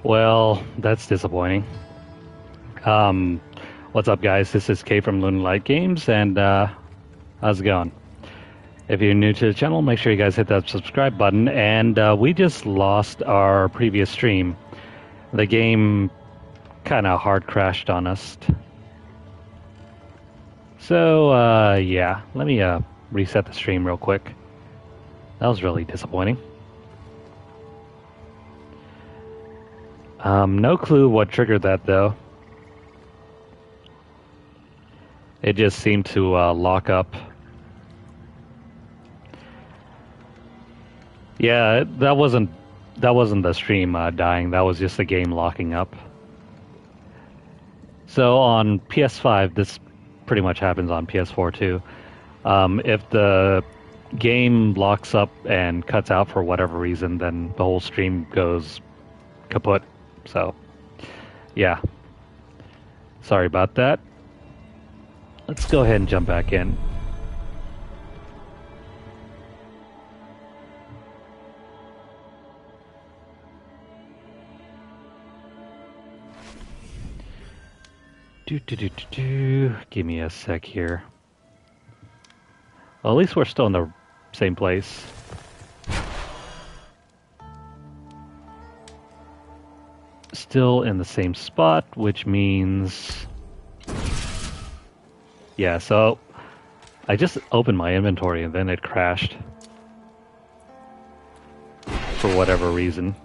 Well, that's disappointing. Um, what's up, guys? This is Kay from Lunarlight Games, and how's it going? If you're new to the channel, make sure you guys hit that subscribe button. And we just lost our previous stream. The game kind of hard crashed on us. So, yeah, let me reset the stream real quick. That was really disappointing. No clue what triggered that, though. It just seemed to lock up. Yeah, that wasn't the stream dying. That was just the game locking up. So on PS5, this pretty much happens on PS4 too. If the game locks up and cuts out for whatever reason, then the whole stream goes kaput. So, yeah. Sorry about that. Let's go ahead and jump back in. Give me a sec here. Well, at least we're still in the same place. Still in the same spot, which means... Yeah, so I just opened my inventory and then it crashed. For whatever reason.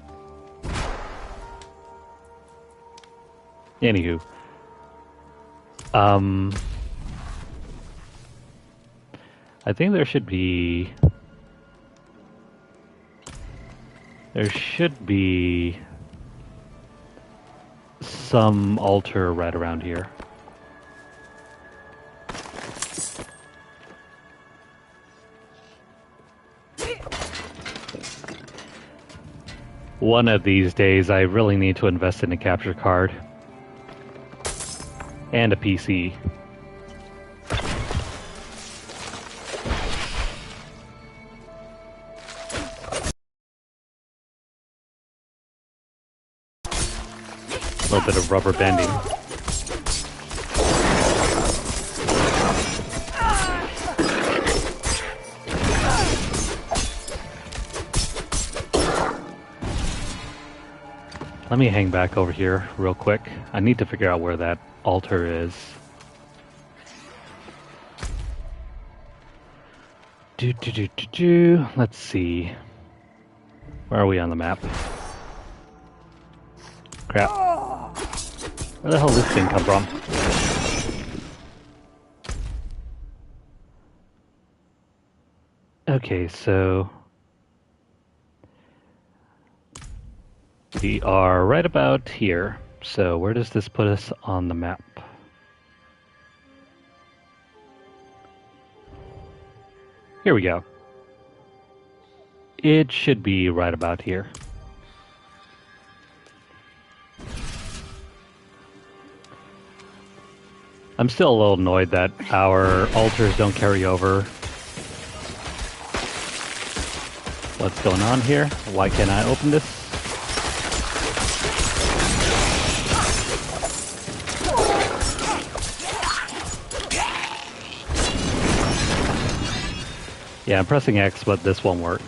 Anywho. I think there should be some altar right around here. One of these days I really need to invest in a capture card. And a PC. A little bit of rubber bending. Let me hang back over here real quick. I need to figure out where that altar is. Let's see. Where are we on the map? Crap. Where the hell did this thing come from? Okay, so... we are right about here. So where does this put us on the map? Here we go. It should be right about here. I'm still a little annoyed that our altars don't carry over. What's going on here? Why can't I open this? Yeah, I'm pressing X, but this won't work.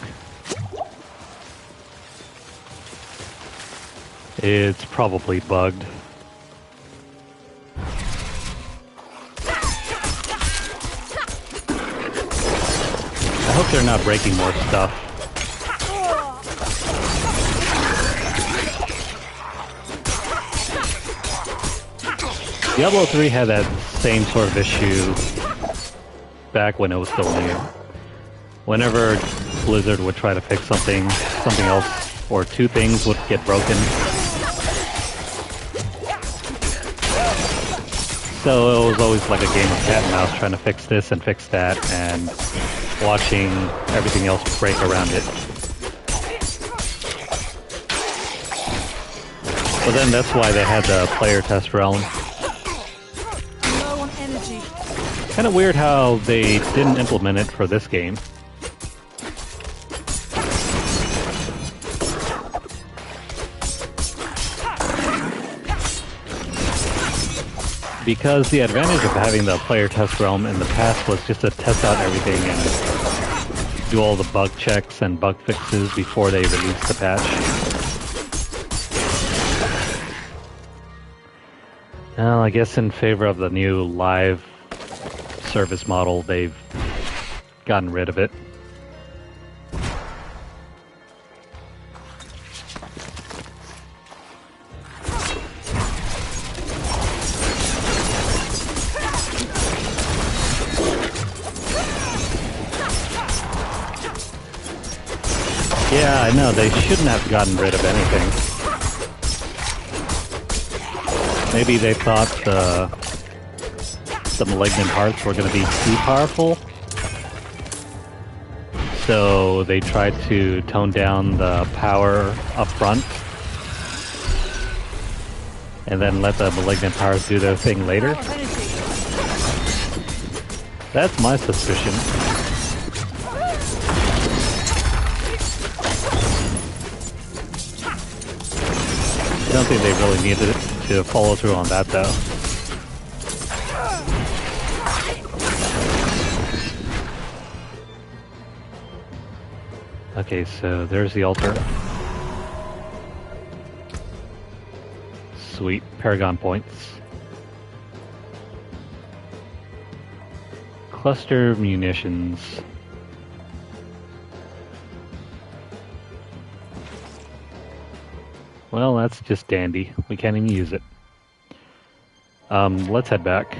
It's probably bugged. I hope they're not breaking more stuff. Diablo 3 had that same sort of issue back when it was still new. Whenever Blizzard would try to fix something else, or two things would get broken. So it was always like a game of cat and mouse, trying to fix this and fix that, and watching everything else break around it. So then that's why they had the player test realm. Kind of weird how they didn't implement it for this game. because the advantage of having the player test realm in the past was just to test out everything and do all the bug checks and bug fixes before they released the patch. Well, I guess in favor of the new live service model, they've gotten rid of it. Yeah, I know, they shouldn't have gotten rid of anything. Maybe they thought the malignant hearts were going to be too powerful, so they tried to tone down the power up front and then let the malignant powers do their thing later. That's my suspicion. I don't think they really needed to follow through on that, though. Okay, so there's the altar. Sweet, Paragon points. Cluster munitions. Well, that's just dandy. We can't even use it. Let's head back.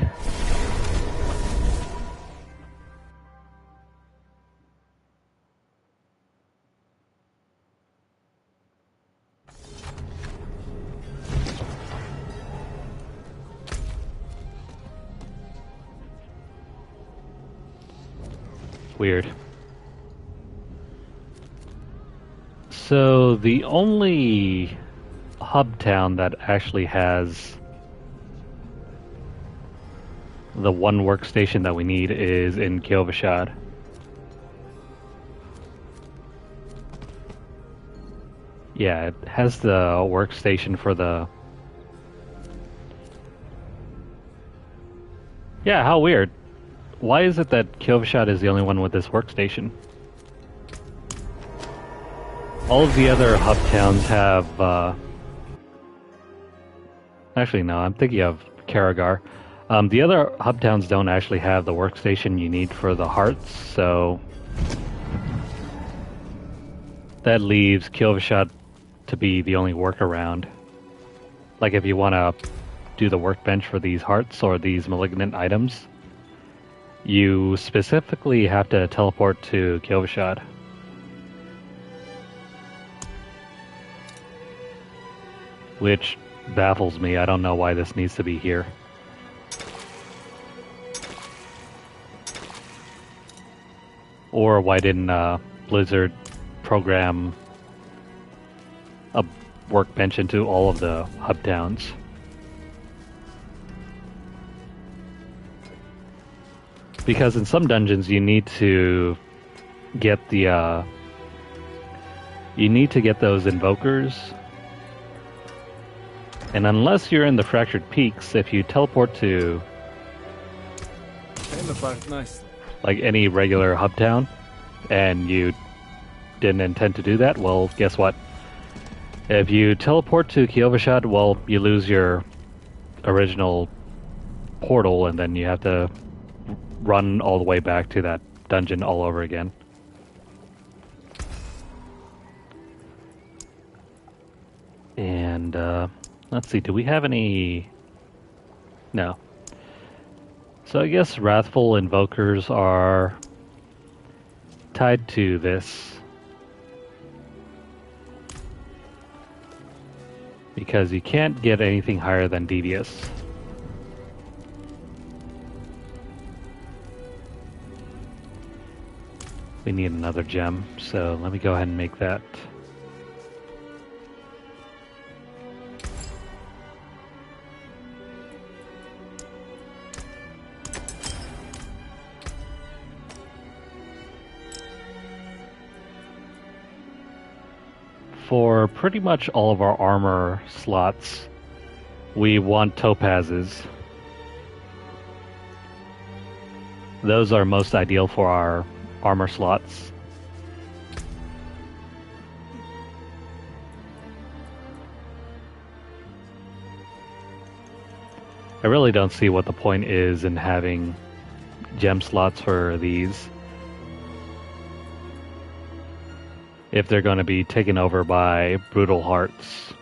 Weird. So the only hub town that actually has the one workstation that we need is in Kyovashad. Yeah, it has the workstation for the... Yeah, how weird. Why is it that Kyovashad is the only one with this workstation? All of the other hub towns have... Actually, no, I'm thinking of Karagar. The other hub towns don't actually have the workstation you need for the hearts, so... That leaves Kyovashad to be the only workaround. Like if you want to do the workbench for these hearts or these malignant items, you specifically have to teleport to Kyovashad. Which baffles me. I don't know why this needs to be here. Or why didn't Blizzard program a workbench into all of the hub towns? Because in some dungeons you need to get the those invokers, and unless you're in the Fractured Peaks, if you teleport to nice. like any regular hub town and you didn't intend to do that, well, guess what? If you teleport to Kyovashad, well, you lose your original portal, and then you have to run all the way back to that dungeon all over again. And, let's see, do we have any... No. So I guess Wrathful Invokers are tied to this. Because you can't get anything higher than Devious. We need another gem, so let me go ahead and make that. For pretty much all of our armor slots, we want topazes. Those are most ideal for our armor slots. I really don't see what the point is in having gem slots for these if they're going to be taken over by brutal hearts.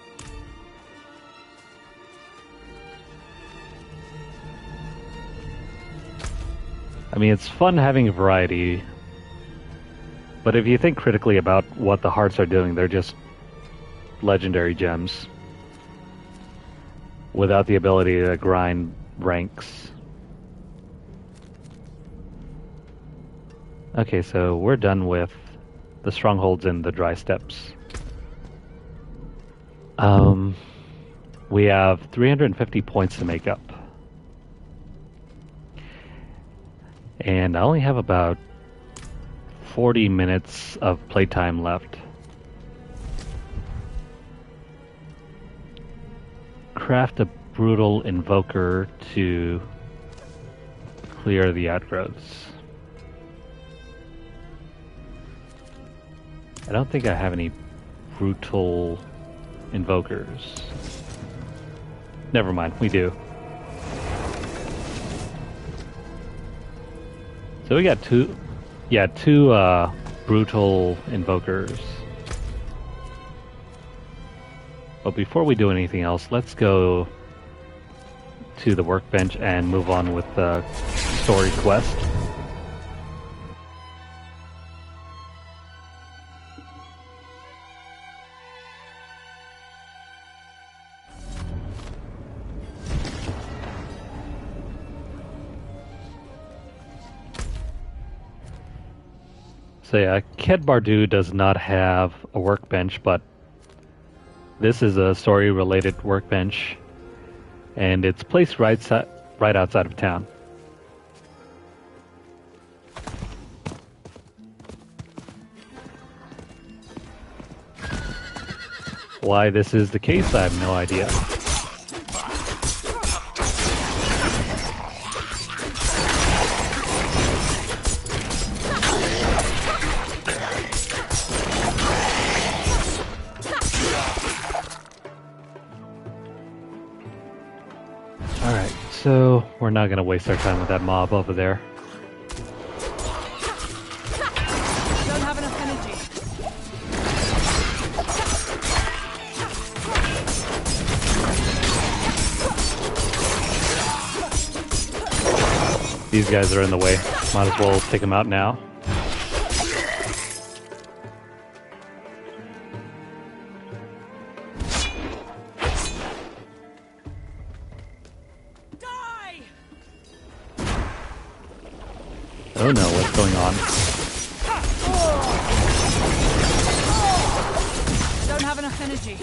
I mean, it's fun having a variety, but if you think critically about what the hearts are doing, they're just legendary gems without the ability to grind ranks. Okay, so we're done with the strongholds and the dry steppes. We have 350 points to make up. And I only have about 40 minutes of playtime left. Craft a brutal invoker to clear the outgrowths. I don't think I have any brutal invokers. Never mind, we do. So we got two brutal invokers. But before we do anything else, let's go to the workbench and move on with the story quest. So yeah, Ked Bardu does not have a workbench, but this is a story-related workbench, and it's placed right outside of town. Why this is the case, I have no idea. Alright, so we're not going to waste our time with that mob over there. Don't have enough energy. These guys are in the way. Might as well take them out now. Oh no, what's going on? Don't have enough energy.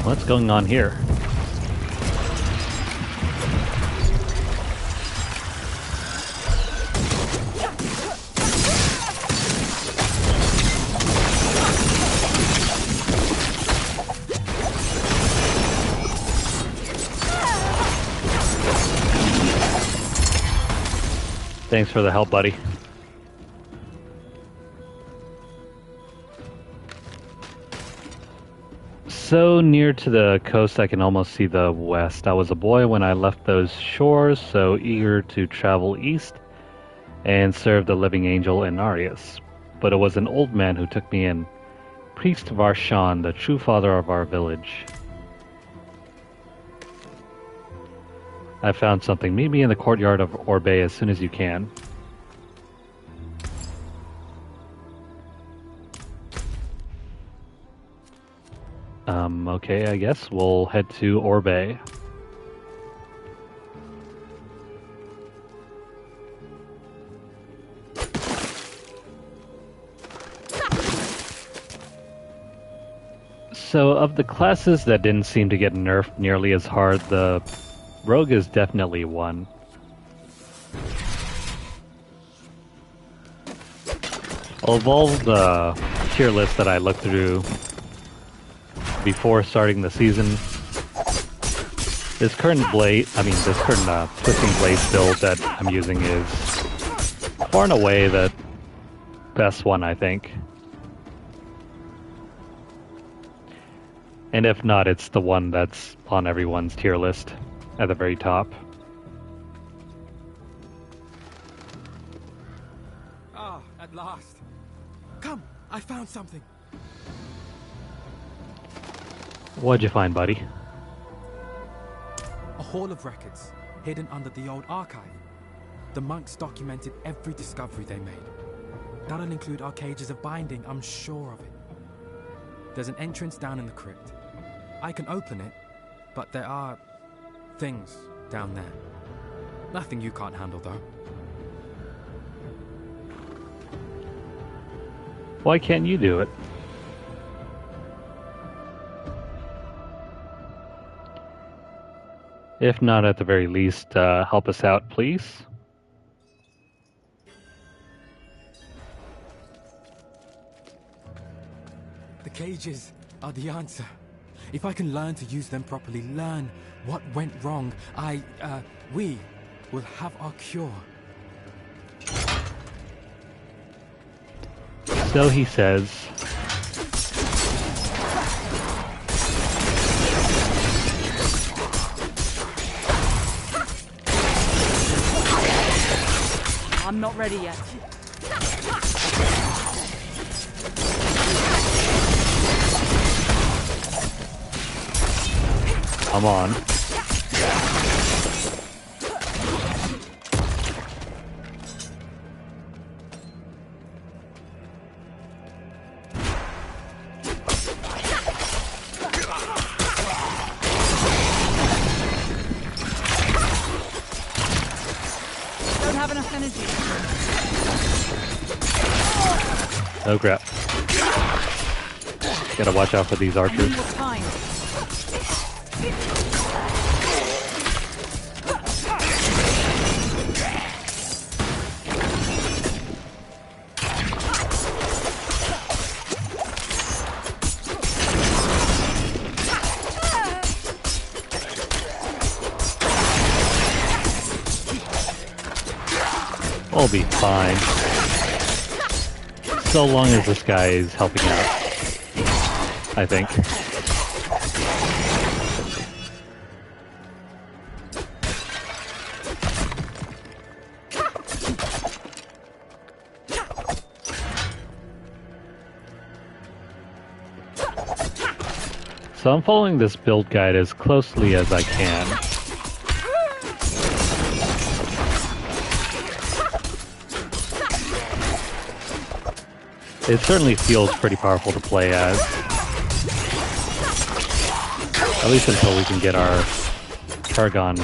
What's going on here? Thanks for the help, buddy. So near to the coast I can almost see the west. I was a boy when I left those shores, so eager to travel east and serve the living angel Inarius. But it was an old man who took me in, priest Varshan, the true father of our village. I found something. Meet me in the courtyard of Orbay as soon as you can. Okay, I guess we'll head to Orbay. So, of the classes that didn't seem to get nerfed nearly as hard, the Rogue is definitely one. Of all the tier lists that I looked through, before starting the season. This current twisting blade build that I'm using is far and away the best one, I think. And if not, it's the one that's on everyone's tier list at the very top. Ah, at last. Come, I found something. What'd you find, buddy? A hall of records, hidden under the old archive. The monks documented every discovery they made. That'll include our cages of binding, I'm sure of it. There's an entrance down in the crypt. I can open it, but there are things down there. Nothing you can't handle, though. Why can't you do it? If not, at the very least, help us out, please. The cages are the answer. If I can learn to use them properly, learn what went wrong, we will have our cure. So he says. I'm not ready yet. Come on. Don't have enough energy. Oh crap. Gotta watch out for these I need archers. more time. We'll be fine. So long as this guy is helping out, I think. So I'm following this build guide as closely as I can. It certainly feels pretty powerful to play as. At least until we can get our Targon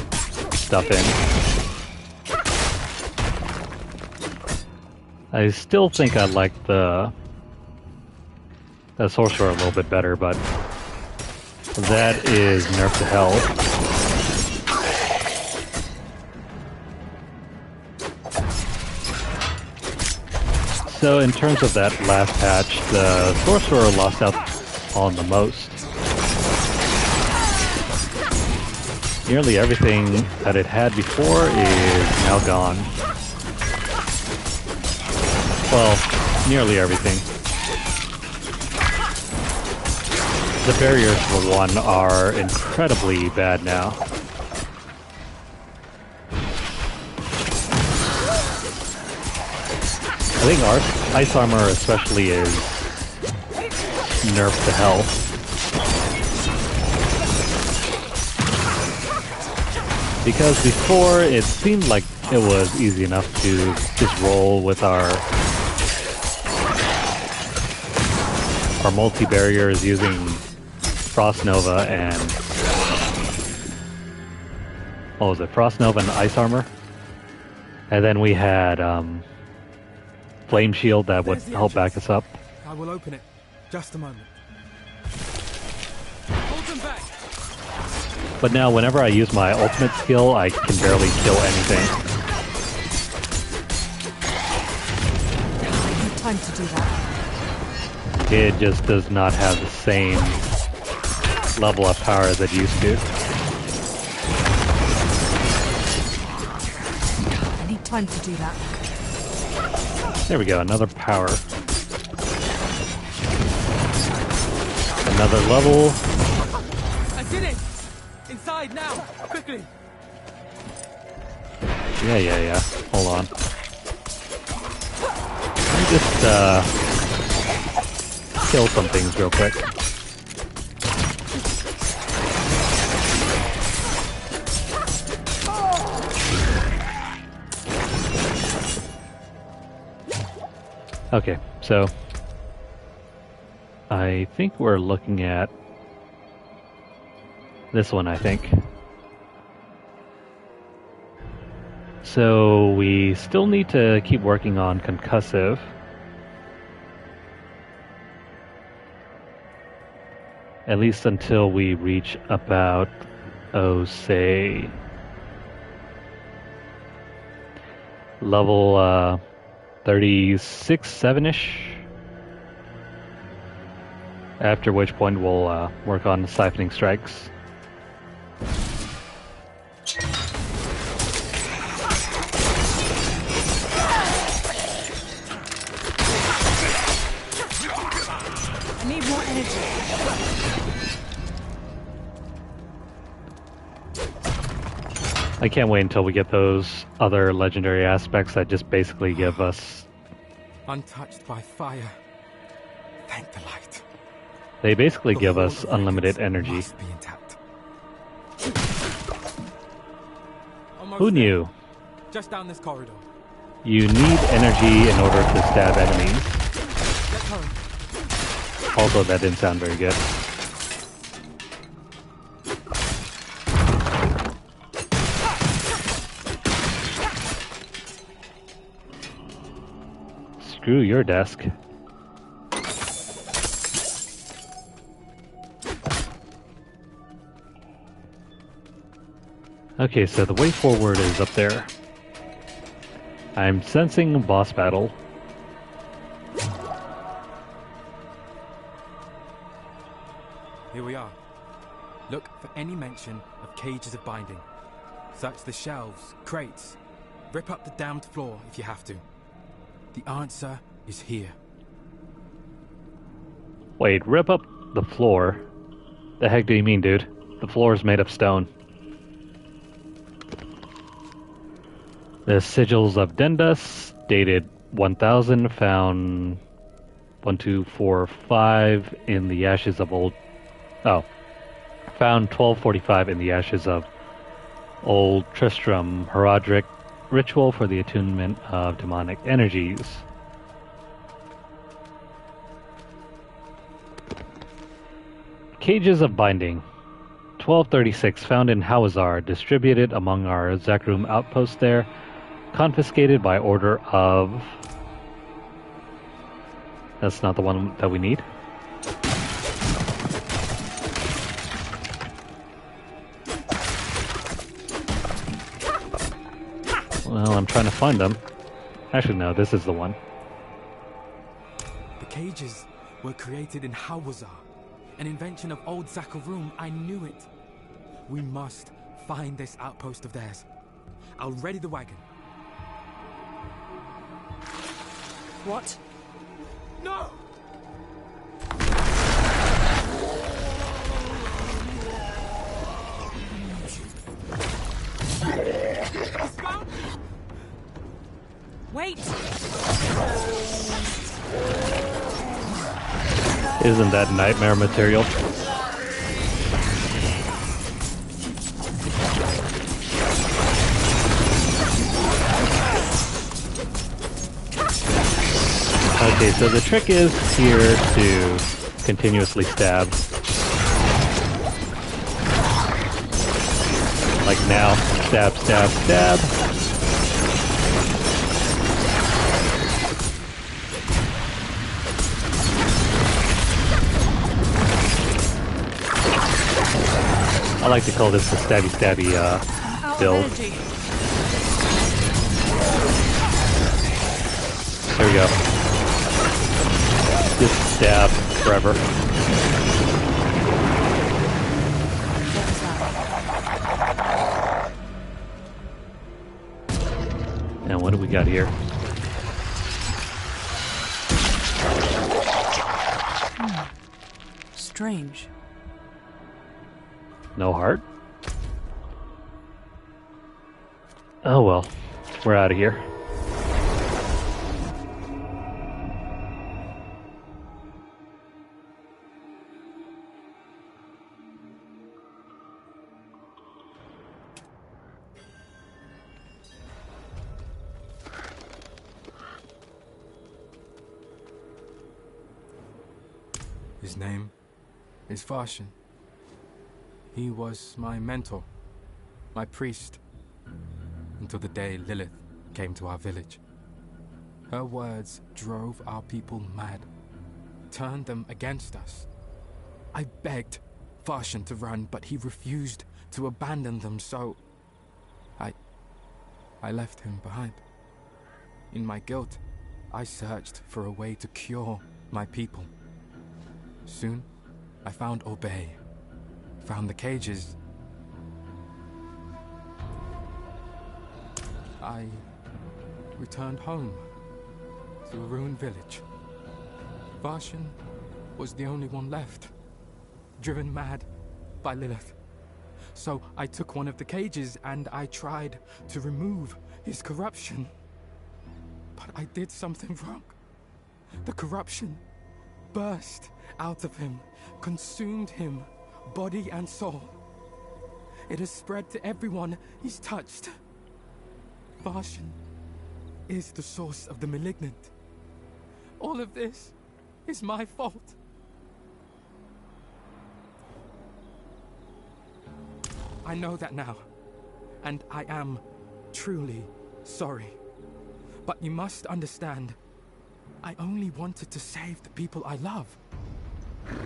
stuff in. I still think I like the Sorcerer a little bit better, but that is nerfed to hell. So in terms of that last patch, the Sorcerer lost out on the most. Nearly everything that it had before is now gone. Well, nearly everything. The barriers, for one, are incredibly bad now. I think Ice Armor especially is nerfed to hell. Because before, it seemed like it was easy enough to just roll with our multi-barriers using Frost Nova and... what was it? Frost Nova and Ice Armor? And then we had Flame Shield that would help back us up. I will open it. Just a moment. Hold them back. But now whenever I use my ultimate skill, I can barely kill anything. Time to do that. It just does not have the same level of power as it used to. I need time to do that. There we go, another power. Another level. I did it! Inside now! Quickly! Yeah. Hold on. Let me just kill some things real quick. Okay, so I think we're looking at this one, I think. So we still need to keep working on concussive. At least until we reach about, say, level 36, 7-ish. After which point we'll work on siphoning strikes. I need more energy. I can't wait until we get those other legendary aspects that just basically give us... Untouched by fire. Thank the light. They basically The give whole us of unlimited Records energy. must be intact. Almost Who there. knew? Just down this corridor. You need energy in order to stab enemies. Let's hurry. Also, that didn't sound very good. Screw your desk. Okay, so the way forward is up there. I'm sensing a boss battle. Here we are. Look for any mention of cages of binding. Search the shelves, crates. Rip up the damned floor if you have to. The answer is here. Wait, rip up the floor? The heck do you mean, dude? The floor is made of stone. The sigils of Dendas, dated 1000, found 1245 in the ashes of old... Oh. Found 1245 in the ashes of Old Tristram Heraldric ritual for the attunement of demonic energies. Cages of Binding. 1236, found in Hawazar, distributed among our Zakrum outposts there, confiscated by order of... That's not the one that we need. Well, I'm trying to find them. Actually, no, this is the one. The cages were created in Hawazar, an invention of old Zakrum. I knew it. We must find this outpost of theirs. I'll ready the wagon. What? No! Wait! Isn't that nightmare material? Okay, so the trick is here to continuously stab. Like now, stab, stab, stab. I like to call this the stabby stabby Out build. of energy. There we go. Just stab forever. we got here? Strange. No heart? Oh well, we're out of here. His name is Varshan. He was my mentor, my priest, until the day Lilith came to our village. Her words drove our people mad, turned them against us. I begged Varshan to run, but he refused to abandon them, so I left him behind. In my guilt, I searched for a way to cure my people. Soon, I found Obey, found the cages. I returned home to a ruined village. Varshan was the only one left, driven mad by Lilith. So I took one of the cages and I tried to remove his corruption. But I did something wrong. The corruption burst out of him, consumed him, body and soul. It has spread to everyone he's touched. Varshan is the source of the malignant. All of this is my fault. I know that now, and I am truly sorry. But you must understand, I only wanted to save the people I love.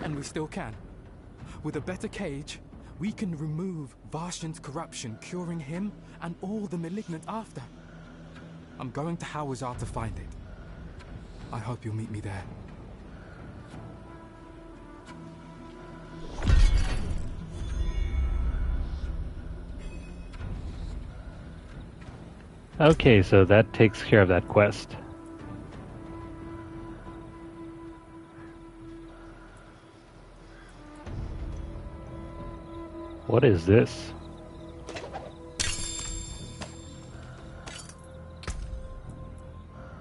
And we still can. With a better cage, we can remove Varshan's corruption, curing him and all the malignant after. I'm going to Hawazar to find it. I hope you'll meet me there. Okay, so that takes care of that quest. What is this?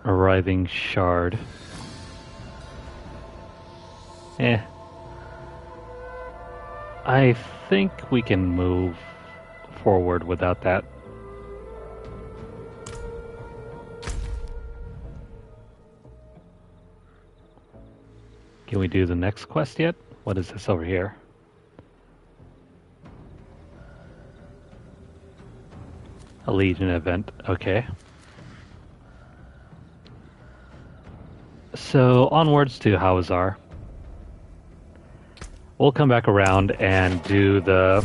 Arriving shard. I think we can move forward without that. Can we do the next quest yet? What is this over here? A Legion event, okay. So, onwards to Hawazar. We'll come back around and do the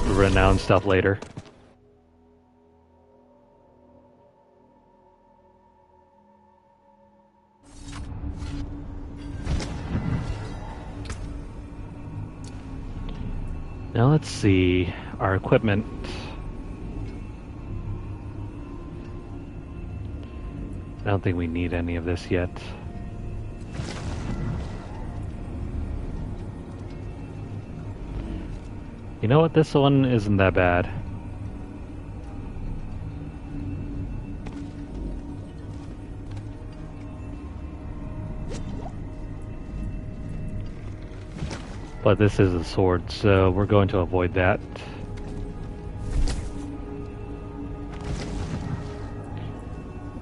renowned stuff later. Now let's see our equipment. I don't think we need any of this yet. You know what? This one isn't that bad. But this is a sword, so we're going to avoid that.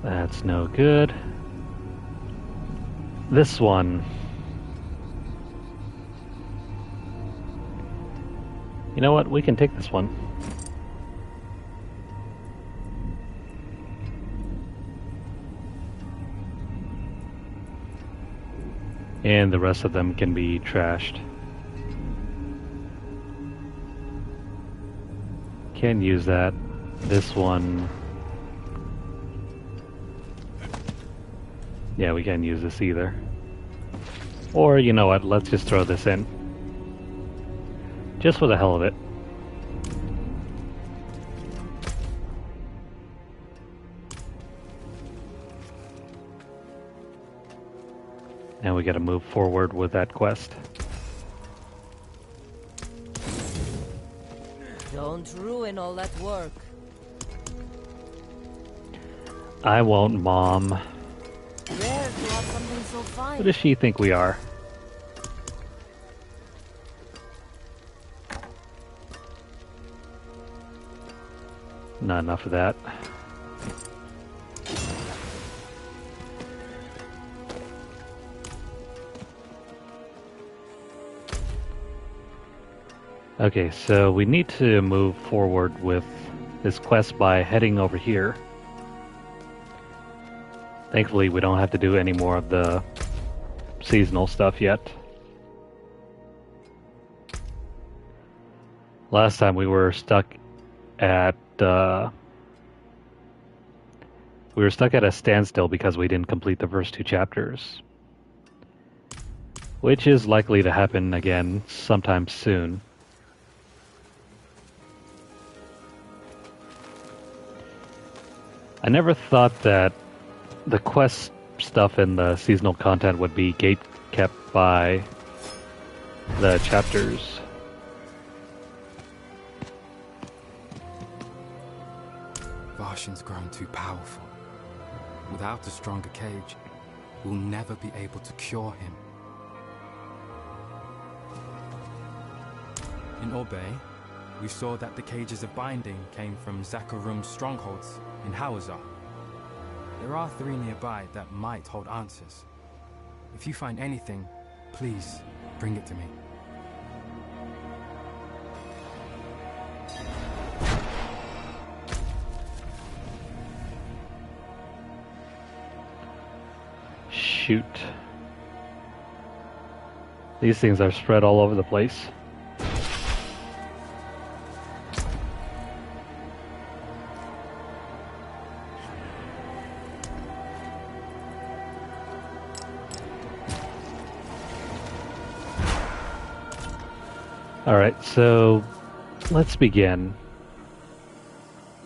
That's no good. This one. You know what? We can take this one. And the rest of them can be trashed. Can use that. This one. Yeah, we can't use this either. Or, you know what, let's just throw this in. Just for the hell of it. And we gotta move forward with that quest. Don't ruin all that work. I won't, Mom. Rare to have something so fine. Who does she think we are? Not enough of that. Okay, so we need to move forward with this quest by heading over here. Thankfully, we don't have to do any more of the seasonal stuff yet. Last time we were stuck at a standstill because we didn't complete the first 2 chapters, which is likely to happen again sometime soon. I never thought that the quest stuff in the seasonal content would be gate kept by the chapters. Varshin's grown too powerful. Without a stronger cage, we'll never be able to cure him. In Orbay, we saw that the cages of binding came from Zakarum's strongholds in Hawazar. There are 3 nearby that might hold answers. If you find anything, please bring it to me. Shoot. These things are spread all over the place. Alright, so let's begin.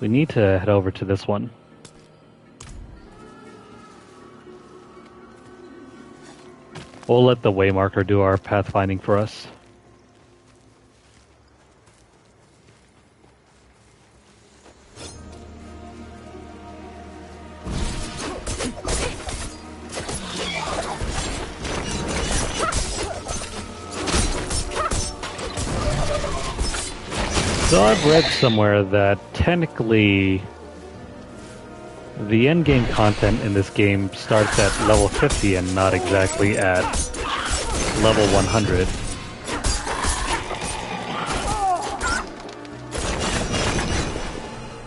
We need to head over to this one. We'll let the waymarker do our pathfinding for us. So I've read somewhere that technically the endgame content in this game starts at level 50 and not exactly at level 100.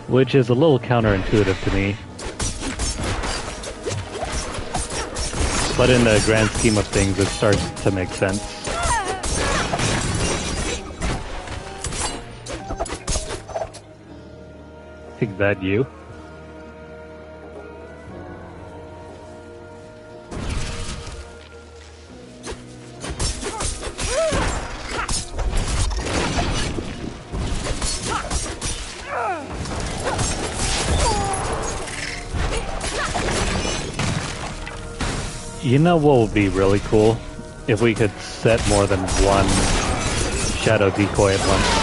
Which is a little counterintuitive to me. But in the grand scheme of things, it starts to make sense. Is that you? You know what would be really cool? If we could set more than one shadow decoy at once.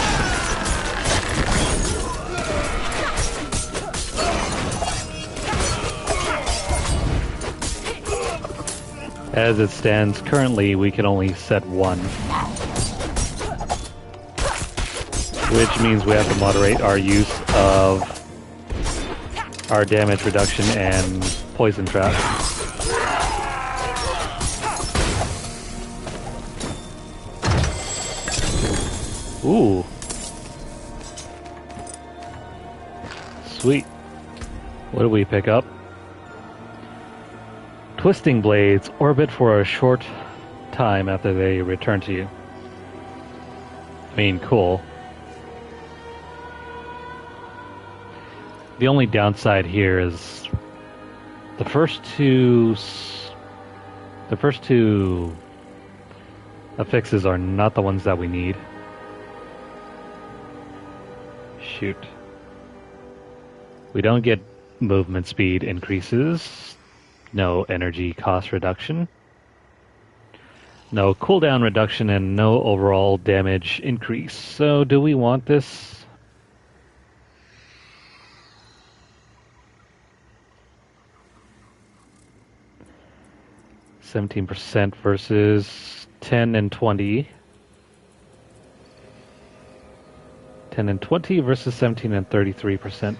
As it stands currently, we can only set one. Which means we have to moderate our use of our damage reduction and poison trap. Ooh. Sweet. What do we pick up? Twisting blades orbit for a short time after they return to you. I mean, cool. The only downside here is the first two affixes are not the ones that we need. Shoot. We don't get movement speed increases. No energy cost reduction. No cooldown reduction and no overall damage increase. So do we want this? %, versus 10 and 20. 10 and 20 versus 17 and 33%.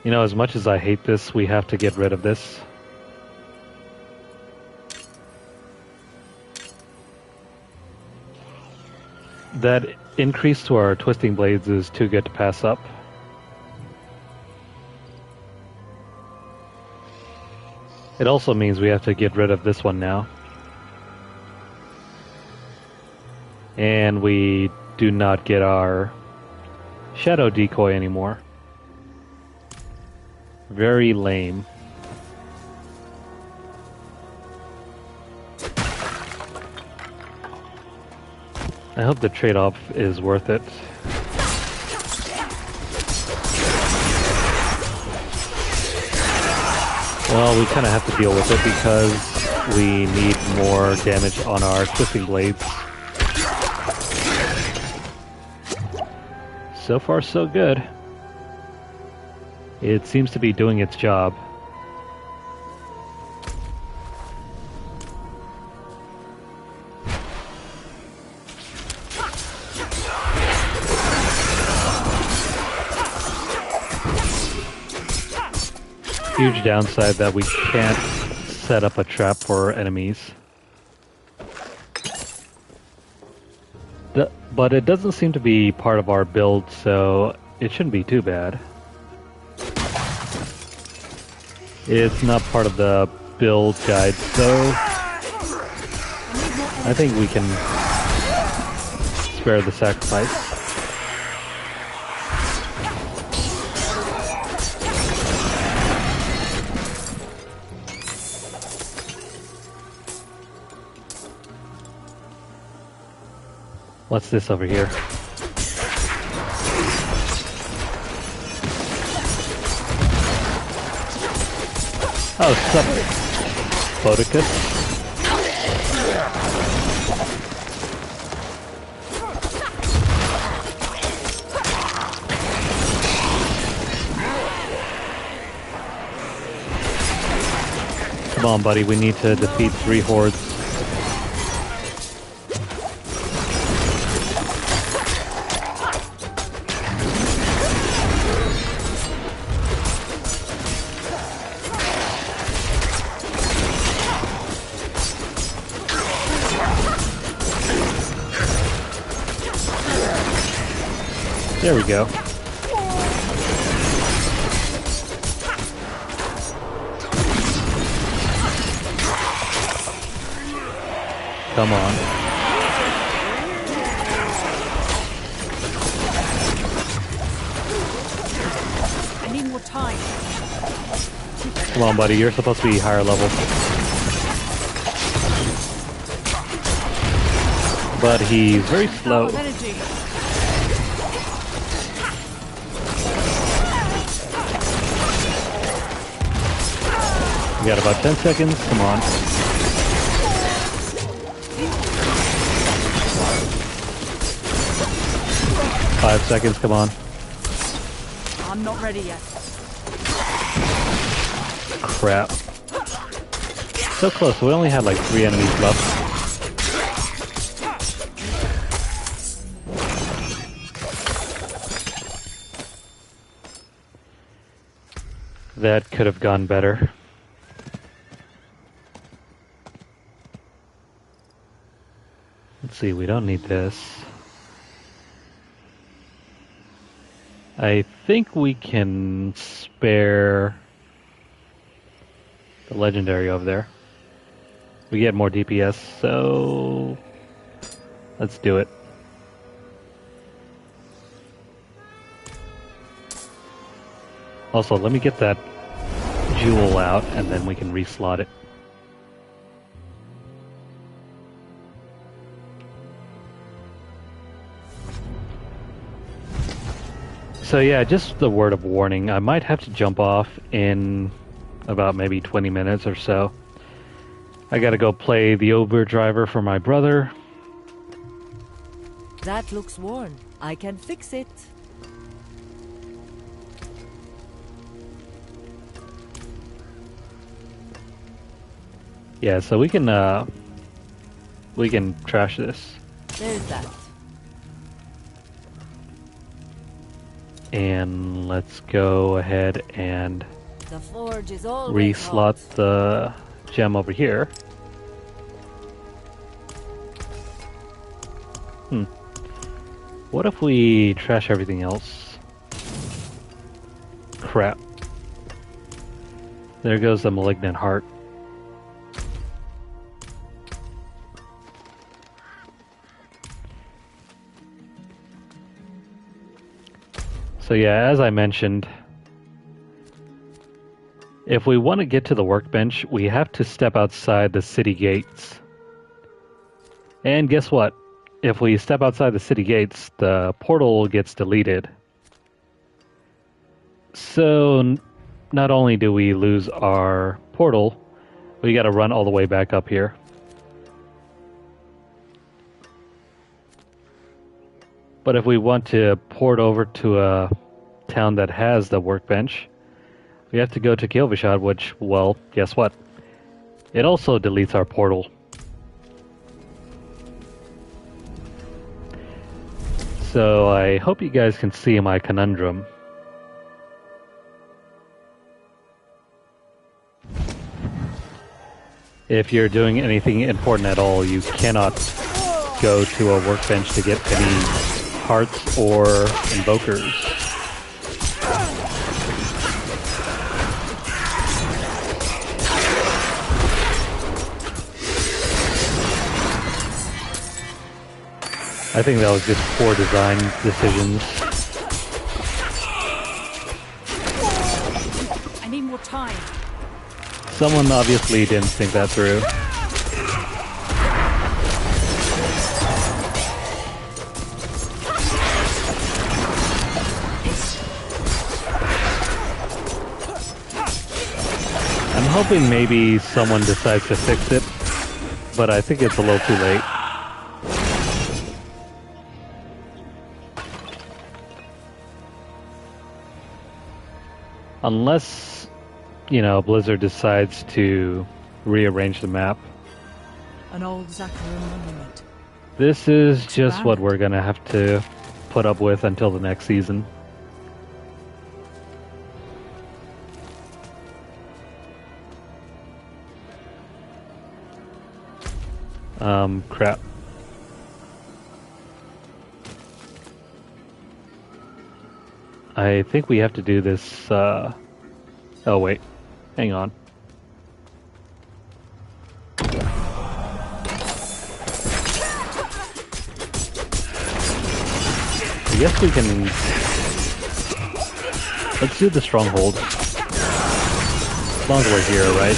You know, as much as I hate this, we have to get rid of this. That increase to our twisting blades is too good to pass up. It also means we have to get rid of this one now. And we do not get our shadow decoy anymore. Very lame. I hope the trade-off is worth it. Well, we kind of have to deal with it because we need more damage on our twisting blades. So far, so good. It seems to be doing its job. Huge downside that we can't set up a trap for enemies. But it doesn't seem to be part of our build, so it shouldn't be too bad. It's not part of the build guide, so I think we can spare the sacrifice. What's this over here? Oh, sup, Bodicus. Come on, buddy, we need to defeat 3 hordes. There we go. Come on. I need more time. Come on, buddy. You're supposed to be higher level. But he's very slow. Energy. We got about 10 seconds. Come on. 5 seconds. Come on. I'm not ready yet. Crap. So close. We only had like 3 enemies left. That could have gone better. Let's see, we don't need this. I think we can spare the legendary over there. We get more DPS, so let's do it. Also, let me get that jewel out and then we can reslot it. So yeah, just the word of warning, I might have to jump off in about maybe 20 minutes or so. I gotta go play the Uber driver for my brother. That looks worn. I can fix it. Yeah, so we can trash this. There's that. And let's go ahead and The forge is always re-slot hot. the gem over here. What if we trash everything else? Crap. There goes the malignant heart. So yeah, as I mentioned, if we want to get to the workbench, we have to step outside the city gates. And guess what? If we step outside the city gates, the portal gets deleted. So not only do we lose our portal, we gotta run all the way back up here. But if we want to port over to a town that has the workbench, we have to go to Kilvishad, which, well, guess what? It also deletes our portal. So I hope you guys can see my conundrum. If you're doing anything important at all, you cannot go to a workbench to get any hearts or invokers. I think that was just poor design decisions. I need more time. Someone obviously didn't think that through. I'm hoping maybe someone decides to fix it, but I think it's a little too late. Unless, you know, Blizzard decides to rearrange the map. An old Zakarum monument. This is just what we're gonna have to put up with until the next season. Crap. I think we have to do this, oh wait, hang on. I guess we can... Let's do the stronghold. As long as we're here, right?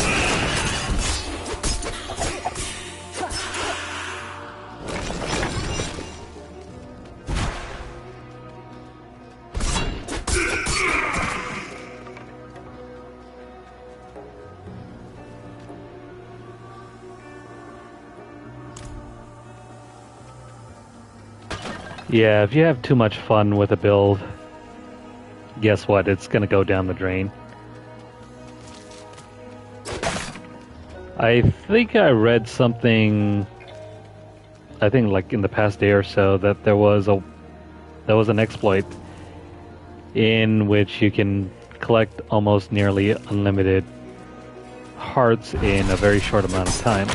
Yeah, if you have too much fun with a build, guess what? It's gonna go down the drain. I think I read something, I think like in the past day or so, that there was an exploit in which you can collect almost nearly unlimited hearts in a very short amount of time.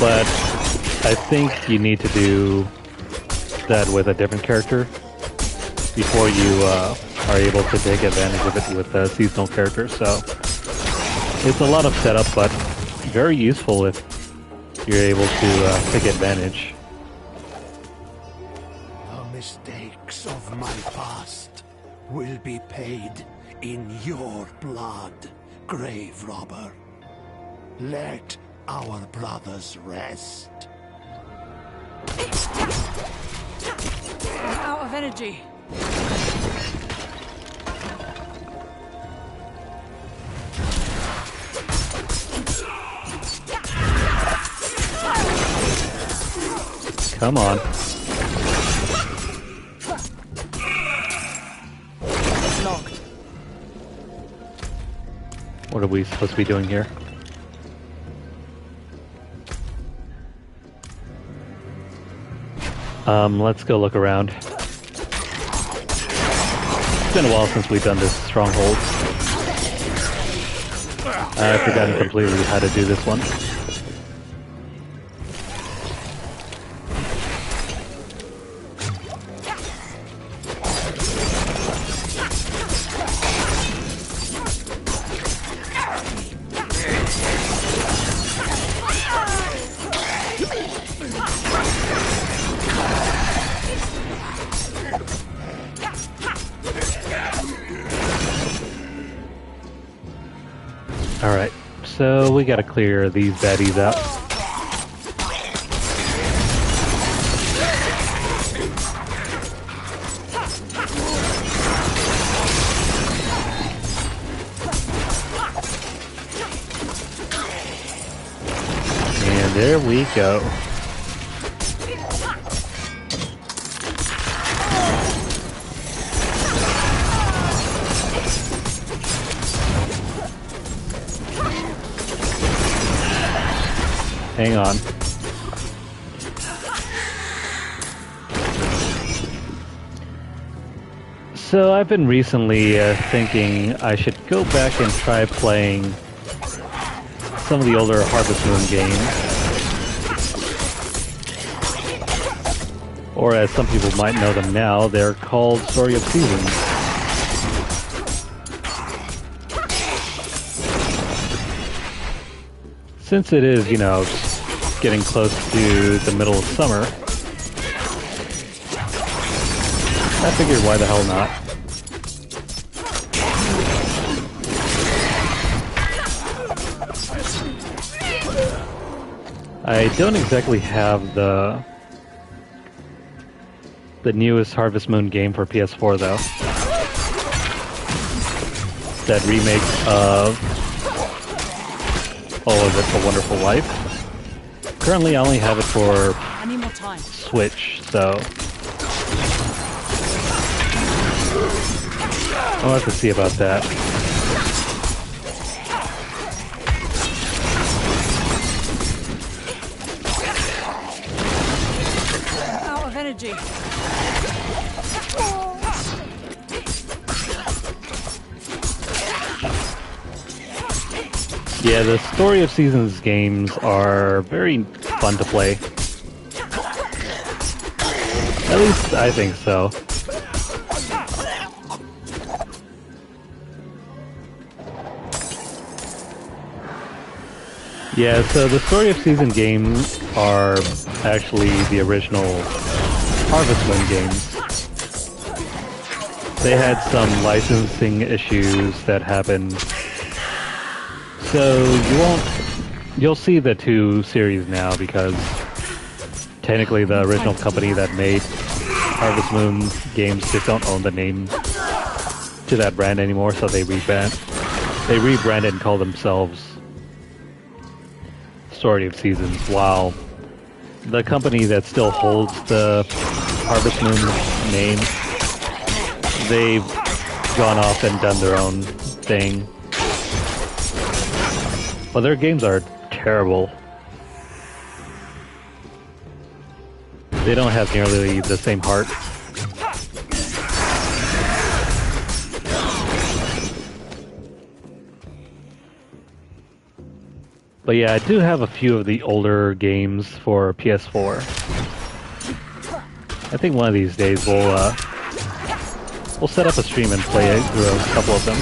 But I think you need to do that with a different character before you are able to take advantage of it with a seasonal character. So it's a lot of setup, but very useful if you're able to take advantage. The mistakes of my past will be paid in your blood, grave robber. Let our brothers rest. I'm out of energy. Come on. It's locked. What are we supposed to be doing here? Let's go look around. It's been a while since we've done this stronghold. I've forgotten completely how to do this one. Alright, so we gotta clear these baddies out. And there we go. Hang on. So I've been recently thinking I should go back and try playing some of the older Harvest Moon games. Or as some people might know them now, they're called Story of Seasons. Since it is, you know, getting close to the middle of summer, I figured why the hell not. I don't exactly have the newest Harvest Moon game for PS4 though. That remake of is it A Wonderful Life? Currently I only have it for I need more time. Switch, so I'll have to see about that. Out of energy. Yeah, the Story of Seasons games are very fun to play. At least I think so. Yeah, so the Story of Season games are actually the original Harvest Moon games. They had some licensing issues that happened. So you'll see the two series now because technically the original company that made Harvest Moon games just don't own the name to that brand anymore, so they rebranded and call themselves Story of Seasons, while the company that still holds the Harvest Moon name, they've gone off and done their own thing. But their games are terrible. They don't have nearly the same heart. But yeah, I do have a few of the older games for PS4. I think one of these days we'll set up a stream and play through a couple of them.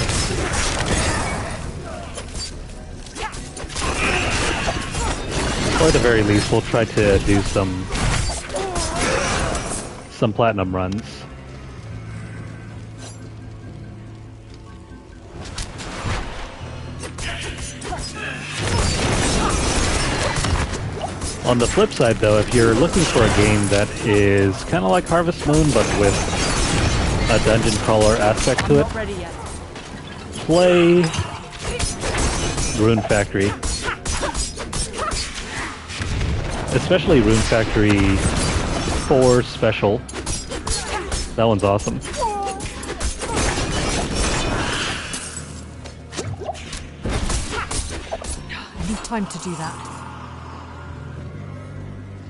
Or at the very least, we'll try to do some platinum runs. On the flip side, though, if you're looking for a game that is kind of like Harvest Moon, but with a dungeon crawler aspect I'm to it, not ready yet. play Rune Factory. Especially Rune Factory 4 Special. That one's awesome. I need time to do that.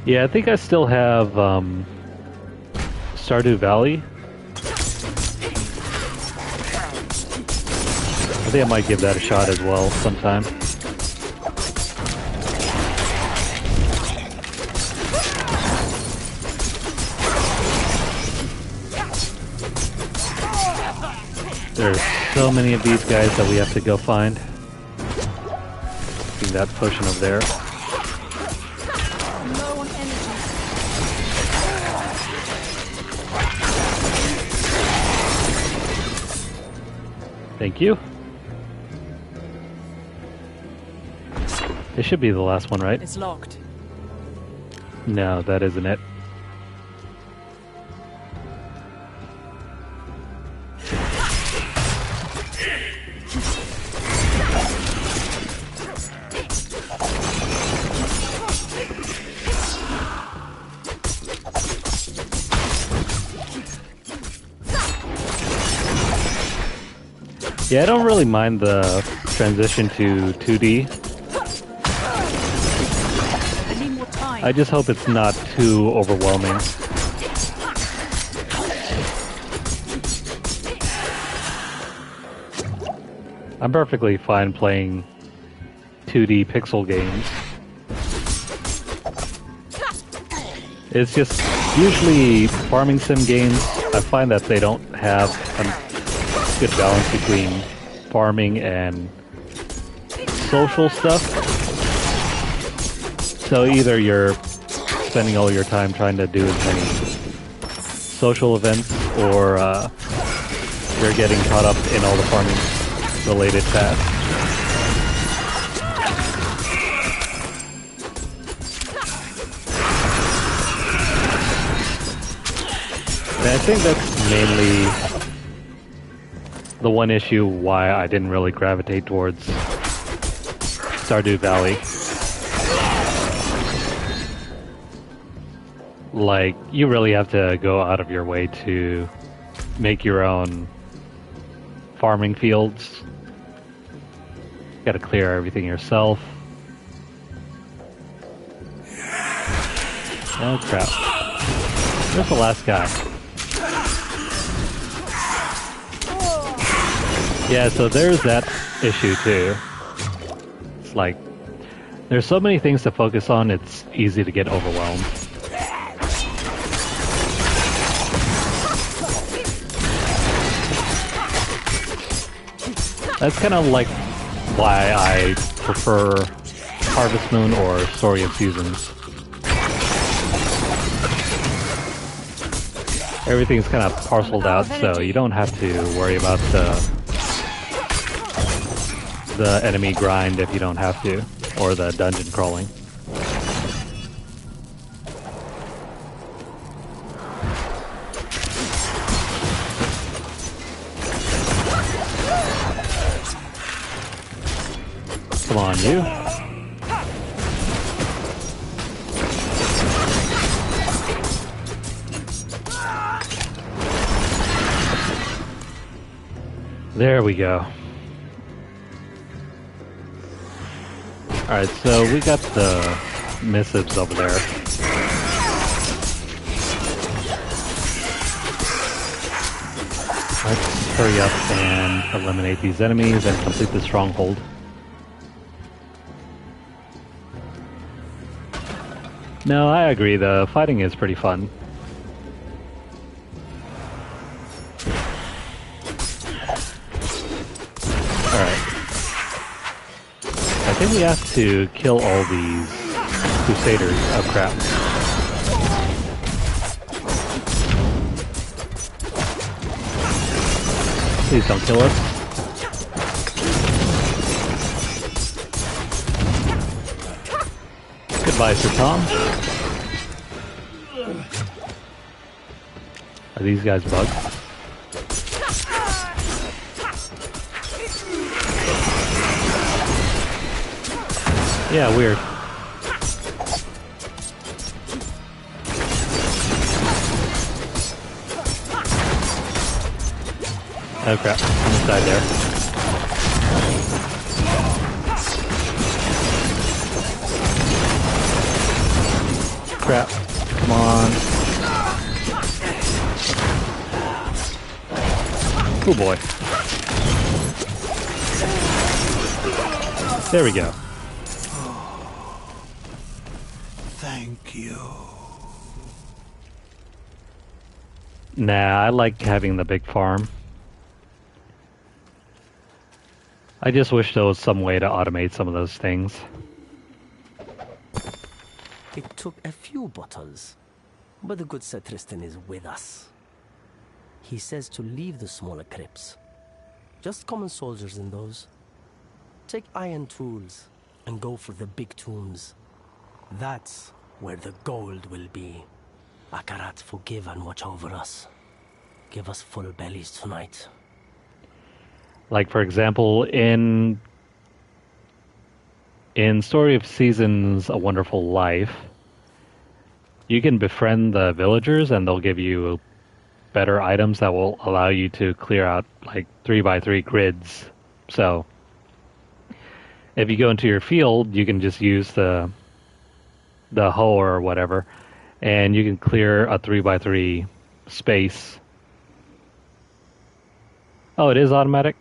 Yeah, I think I still have Stardew Valley. I think I might give that a shot as well sometime. There's so many of these guys that we have to go find. See that potion over there. I'm low on energy. Thank you. It should be the last one, right? It's locked. No, that isn't it. Yeah, I don't really mind the transition to 2D. I need more time. I just hope it's not too overwhelming. I'm perfectly fine playing 2D pixel games. It's just usually farming sim games, I find that they don't have a good balance between farming and social stuff. So either you're spending all your time trying to do as many social events, or you're getting caught up in all the farming related tasks. And I think that's mainly the one issue why I didn't really gravitate towards Stardew Valley. Like, you really have to go out of your way to make your own farming fields. You gotta clear everything yourself. Oh crap. Where's the last guy? Yeah, so there's that issue too. It's like, there's so many things to focus on, it's easy to get overwhelmed. That's kind of like why I prefer Harvest Moon or Story of Seasons. Everything's kind of parceled out, so you don't have to worry about the enemy grind if you don't have to, or the dungeon crawling. Come on, you. There we go. Alright, so we got the missives over there. Let's hurry up and eliminate these enemies and complete the stronghold. No, I agree, the fighting is pretty fun. I think we have to kill all these Crusaders. Oh crap. Please don't kill us. Goodbye, Sir Tom. Are these guys bugged? Yeah, weird. Oh crap, almost died there. Crap, come on. Oh boy. There we go. Thank you. Nah, I like having the big farm. I just wish there was some way to automate some of those things. It took a few bottles, but the good Sir Tristan is with us. He says to leave the smaller crypts. Just common soldiers in those. Take iron tools and go for the big tombs. That's where the gold will be. Akarat, forgive and watch over us. Give us full bellies tonight. Like, for example, in Story of Seasons, A Wonderful Life, you can befriend the villagers and they'll give you better items that will allow you to clear out like 3x3 grids. So if you go into your field, you can just use the hoe or whatever, and you can clear a 3x3 space. Oh, it is automatic?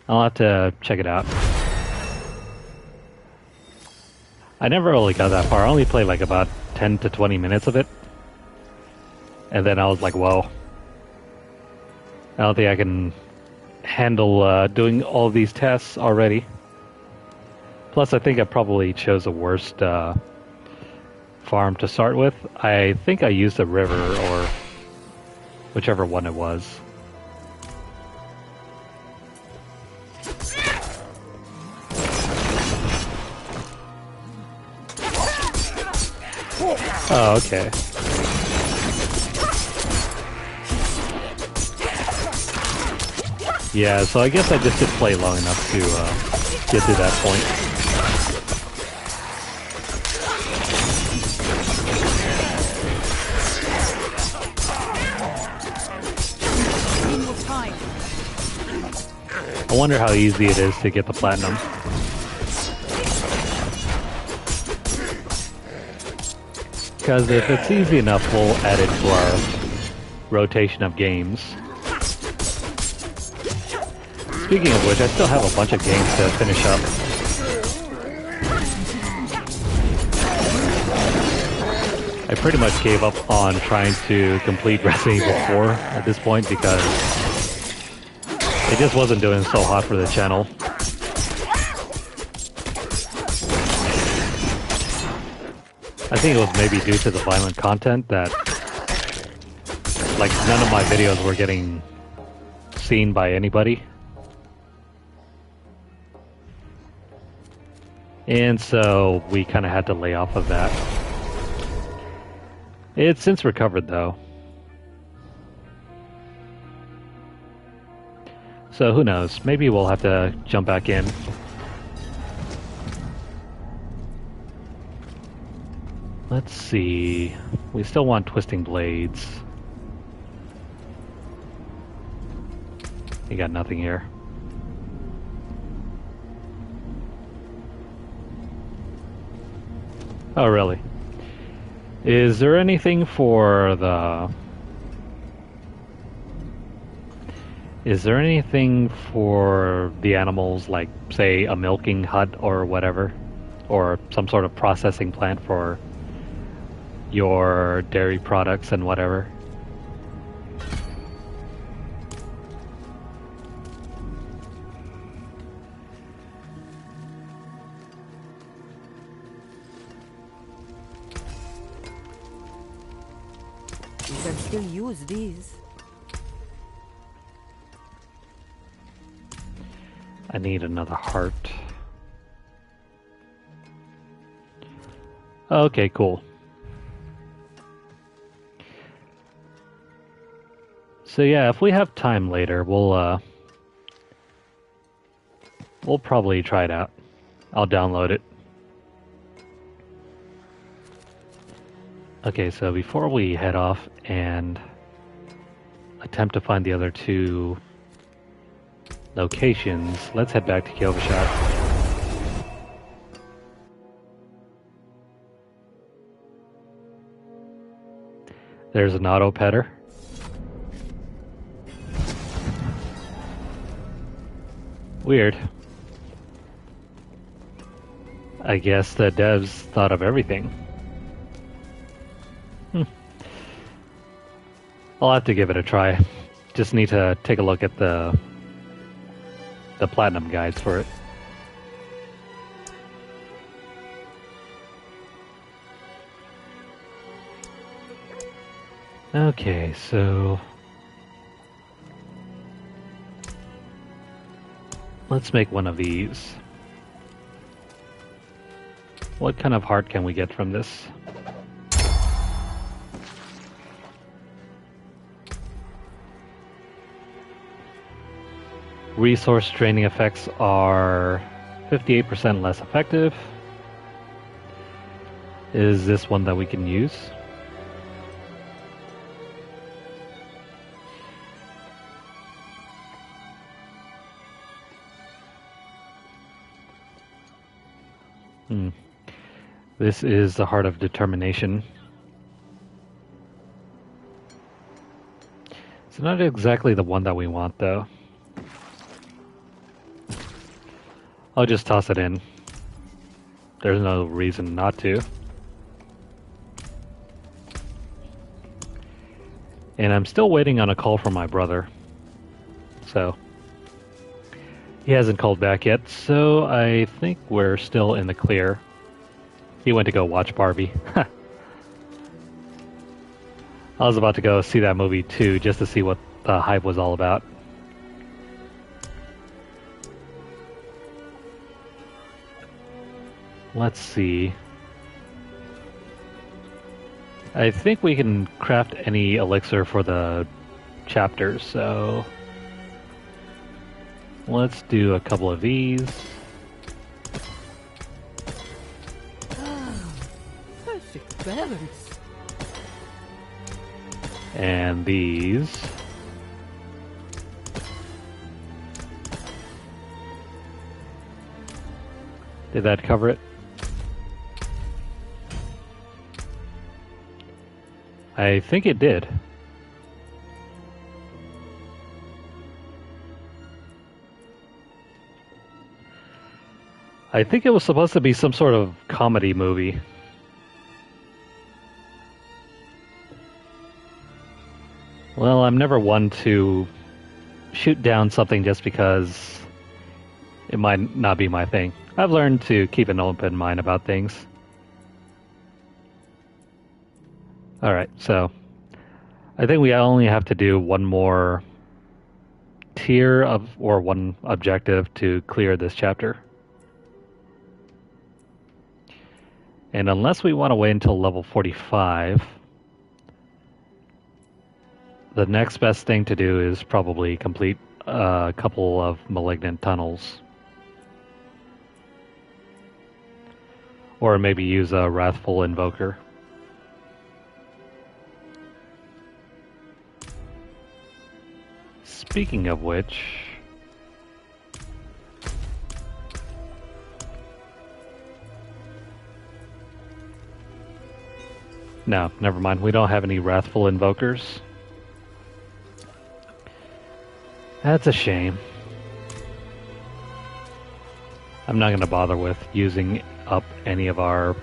I'll have to check it out. I never really got that far. I only played like about 10 to 20 minutes of it. And then I was like, whoa. I don't think I can handle doing all these tests already. Plus, I think I probably chose the worst farm to start with. I think I used a river or whichever one it was. Oh, okay. Yeah, so I guess I just didn't play long enough to get to that point. Need more time. I wonder how easy it is to get the platinum. Because if it's easy enough, we'll add it to our rotation of games. Speaking of which, I still have a bunch of games to finish up. I pretty much gave up on trying to complete Resident Evil 4 at this point because it just wasn't doing so hot for the channel. I think it was maybe due to the violent content that like none of my videos were getting seen by anybody. And so we kind of had to lay off of that. It's since recovered though. So who knows, maybe we'll have to jump back in. Let's see, we still want twisting blades. You got nothing here. Oh, really? Is there anything for the... Is there anything for the animals, like, say, a milking hut or whatever? Or some sort of processing plant for your dairy products and whatever? You can still use these. I need another heart. Okay, cool. So yeah, if we have time later, we'll probably try it out. I'll download it. Okay, so before we head off and attempt to find the other two locations, let's head back to Kyovashad. There's an auto petter. Weird. I guess the devs thought of everything. I'll have to give it a try. Just need to take a look at the platinum guides for it. Okay, so let's make one of these. What kind of heart can we get from this? Resource draining effects are 58% less effective. Is this one that we can use? This is the Heart of Determination. It's not exactly the one that we want, though. I'll just toss it in. There's no reason not to. And I'm still waiting on a call from my brother. So he hasn't called back yet, so I think we're still in the clear. He went to go watch Barbie. I was about to go see that movie too, just to see what the hype was all about. Let's see. I think we can craft any elixir for the chapters, so let's do a couple of these. Perfect balance. And these. Did that cover it? I think it did. I think it was supposed to be some sort of comedy movie. Well, I'm never one to shoot down something just because it might not be my thing. I've learned to keep an open mind about things. Alright, so I think we only have to do one more tier of, or one objective to clear this chapter. And unless we want to wait until level 45, the next best thing to do is probably complete a couple of malignant tunnels. Or maybe use a Wrathful Invoker. Speaking of which... No, never mind. We don't have any Wrathful Invokers. That's a shame. I'm not going to bother with using up any of our...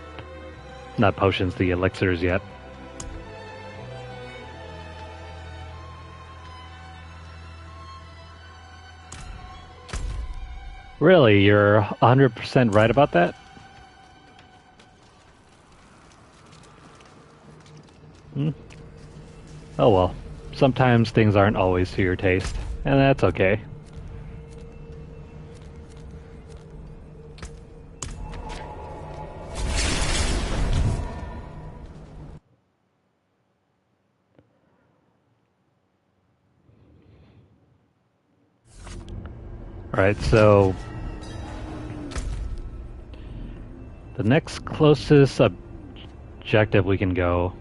not potions, the elixirs yet. Really? You're 100% right about that? Oh well. Sometimes things aren't always to your taste, and that's okay. Alright, so The next closest objective we can go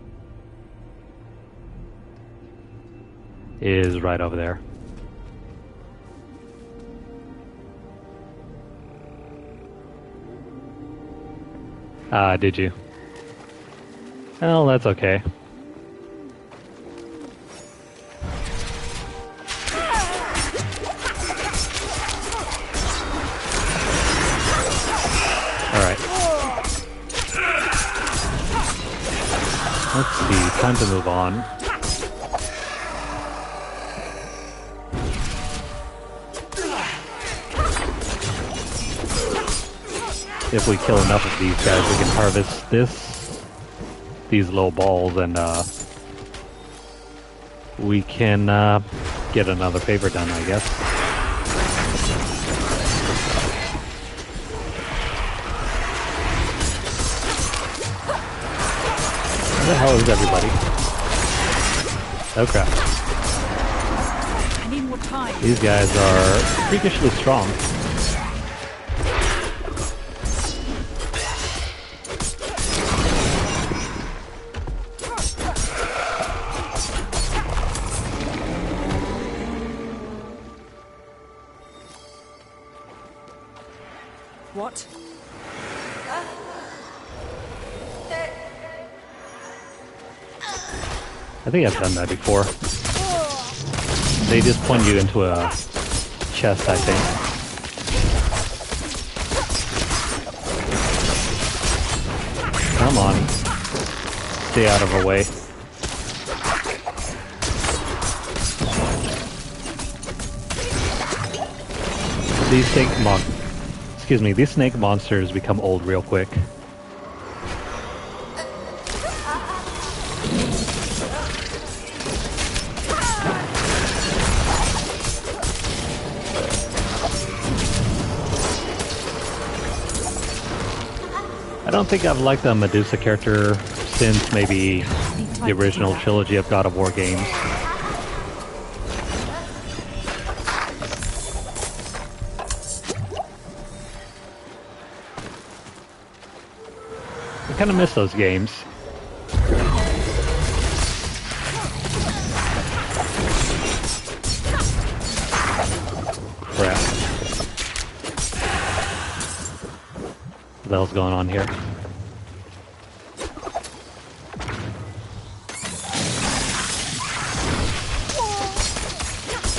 is right over there. Ah, did you? Well, that's okay. Alright. Let's see, time to move on. If we kill enough of these guys, we can harvest these little balls, and we can get another favor done, I guess. Where the hell is everybody? Oh crap. I need more time. These guys are freakishly strong. What? I think I've done that before. They just point you into a chest, I think. Come on. Stay out of our way. These snake monsters become old real quick. I don't think I've liked the Medusa character since maybe the original trilogy of God of War games. I kind of miss those games. Crap. What the hell's going on here?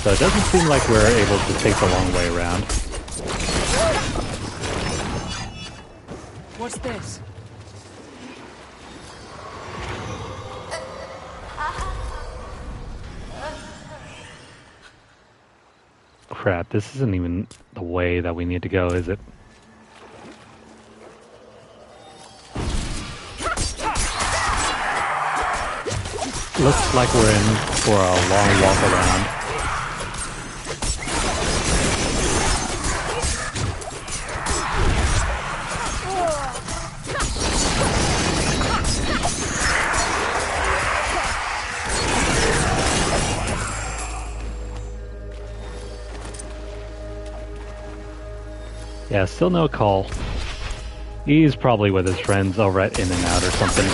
So it doesn't seem like we're able to take the long way around. What's this? Crap, this isn't even the way that we need to go, is it? Looks like we're in for a long walk around. Yeah, still no call. He's probably with his friends over at In-N-Out or something.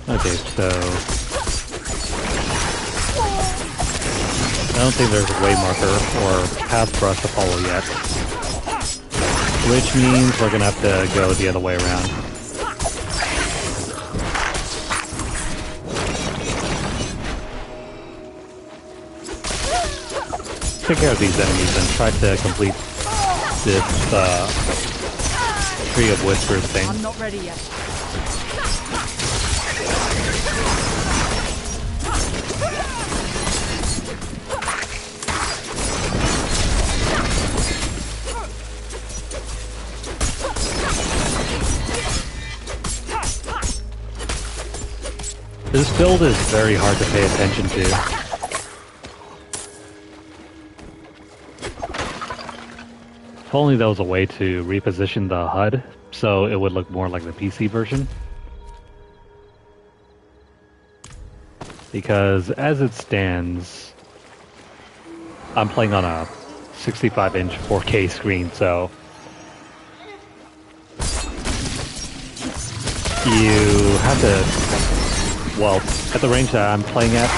Okay, so I don't think there's a way marker or path for us to follow yet. Which means we're gonna have to go the other way around. Take care of these enemies and try to complete this Tree of Whispers thing. I'm not ready yet. This build is very hard to pay attention to. If only there was a way to reposition the HUD so it would look more like the PC version. Because as it stands, I'm playing on a 65-inch 4K screen, so you have to, well, at the range that I'm playing at,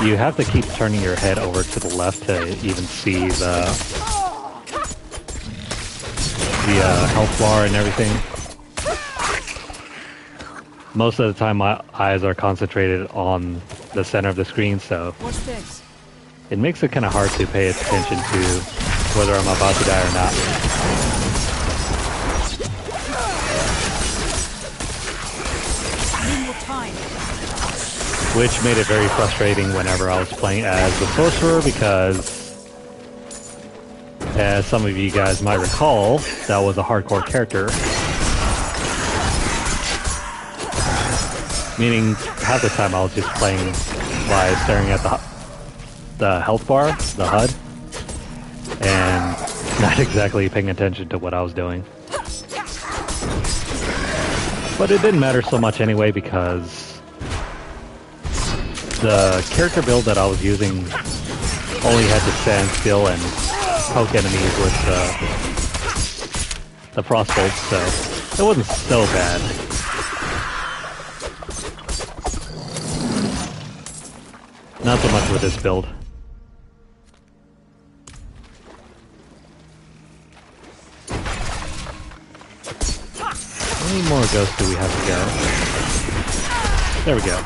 you have to keep turning your head over to the left to even see the health bar and everything. Most of the time my eyes are concentrated on the center of the screen, so What's this? it makes it kind of hard to pay attention to whether I'm about to die or not. I need more time. Which made it very frustrating whenever I was playing as the sorcerer, because as some of you guys might recall, that was a hardcore character. Meaning, half the time I was just playing by staring at the health bar, the HUD, and not exactly paying attention to what I was doing. But it didn't matter so much anyway, because the character build that I was using only had to stand still and poke enemies with the frostbolt, so it wasn't so bad. Not so much with this build. How many more ghosts do we have to go? There we go.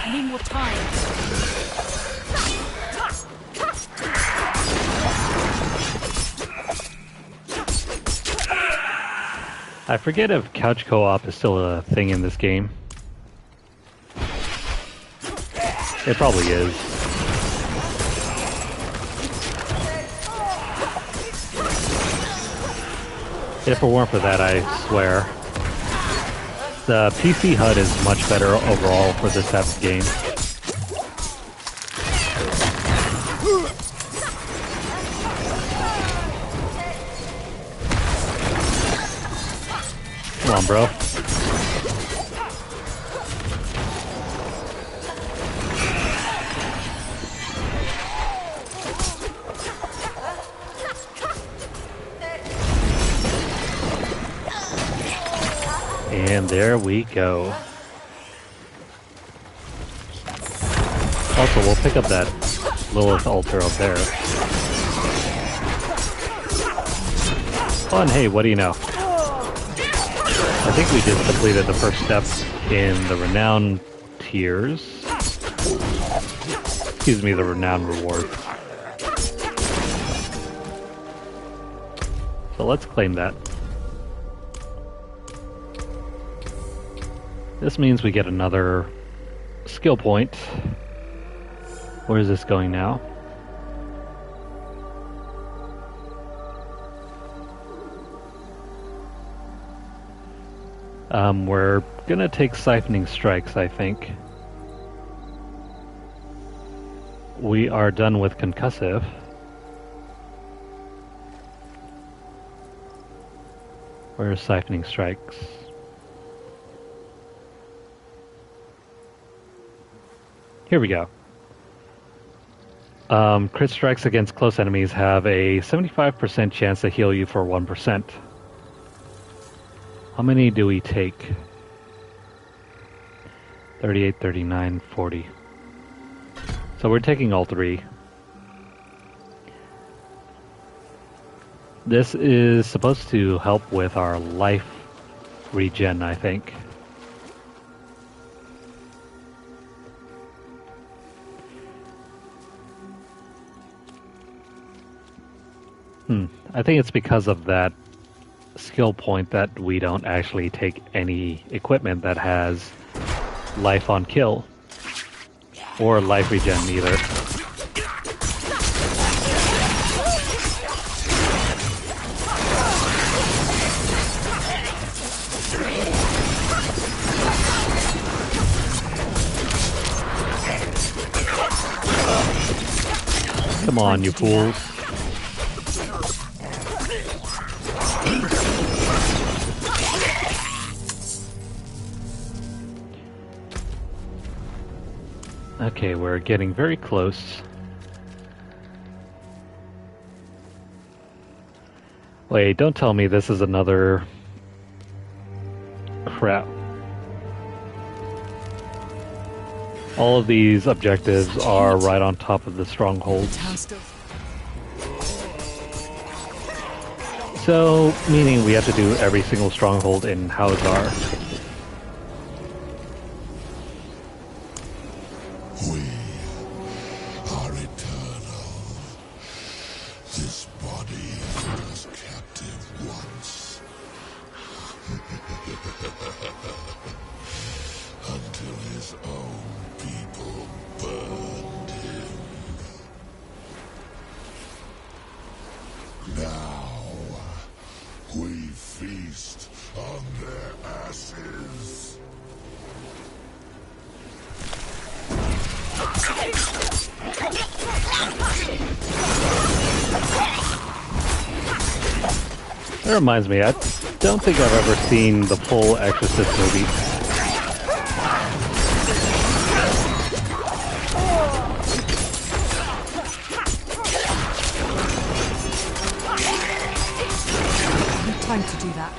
I need more time. I forget if couch co-op is still a thing in this game. It probably is. If it weren't for that, I swear. The PC HUD is much better overall for this type of game. Come on, bro. And there we go. Also, we'll pick up that Lilith altar up there. Oh, and hey, what do you know? I think we just completed the first step in the renown tiers. Excuse me, the renown reward. So let's claim that. This means we get another skill point. Where is this going now? We're gonna take siphoning strikes, I think. We are done with concussive. Where's siphoning strikes? Here we go. Crit strikes against close enemies have a 75% chance to heal you for 1%. How many do we take? 38, 39, 40. So we're taking all three. This is supposed to help with our life regen, I think. I think it's because of that skill point that we don't actually take any equipment that has life on kill or life regen either. Come on, Time you to do that. fools. Okay, we're getting very close. Wait, don't tell me this is another... Crap. All of these objectives are right on top of the strongholds. Town still. So, meaning we have to do every single stronghold in Hauzar. We are eternal. This body was captive once. Until his own people burned him. Now, we feast on their ashes. That reminds me, I don't think I've ever seen the full Exorcist movie. Time to do that.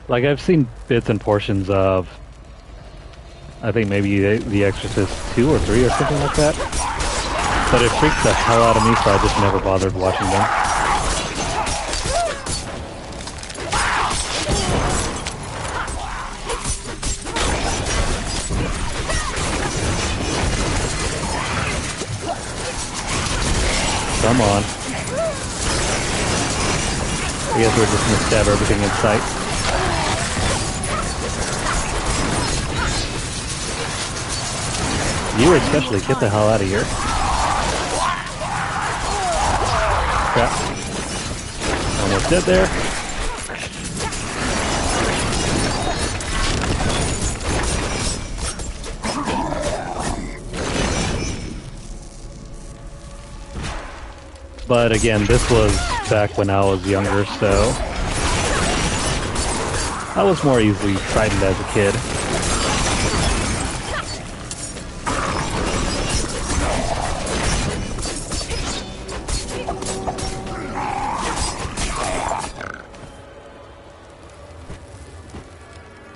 Like, I've seen bits and portions of, I think maybe The Exorcist 2 or 3 or something like that. But it freaks the hell out of me, so I just never bothered watching them. Come on. I guess we're just gonna stab everything in sight. You especially, get the hell out of here. Crap. Almost dead there. But again, this was back when I was younger, so I was more easily frightened as a kid.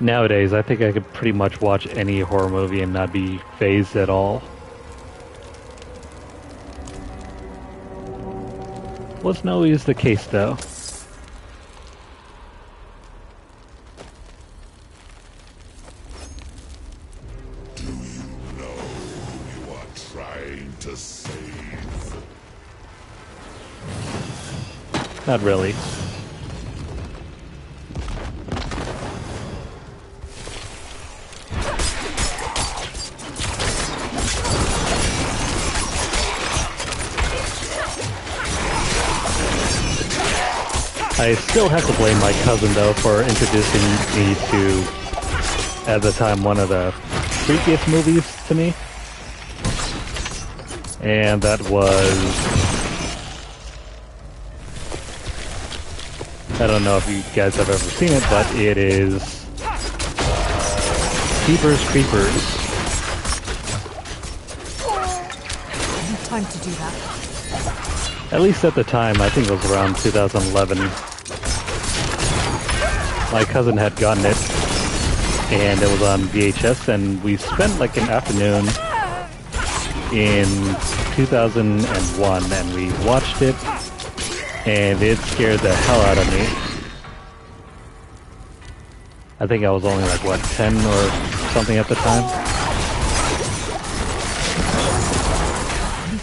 Nowadays, I think I could pretty much watch any horror movie and not be fazed at all. Wasn't always the case, though. Do you know who you are trying to save? Not really. I still have to blame my cousin, though, for introducing me to, at the time, one of the freakiest movies to me. And that was... I don't know if you guys have ever seen it, but it is... Jeepers Creepers. Time to do that. At least at the time, I think it was around 2011. My cousin had gotten it, and it was on VHS, and we spent like an afternoon in 2001, and we watched it, and it scared the hell out of me. I think I was only like, what, 10 or something at the time?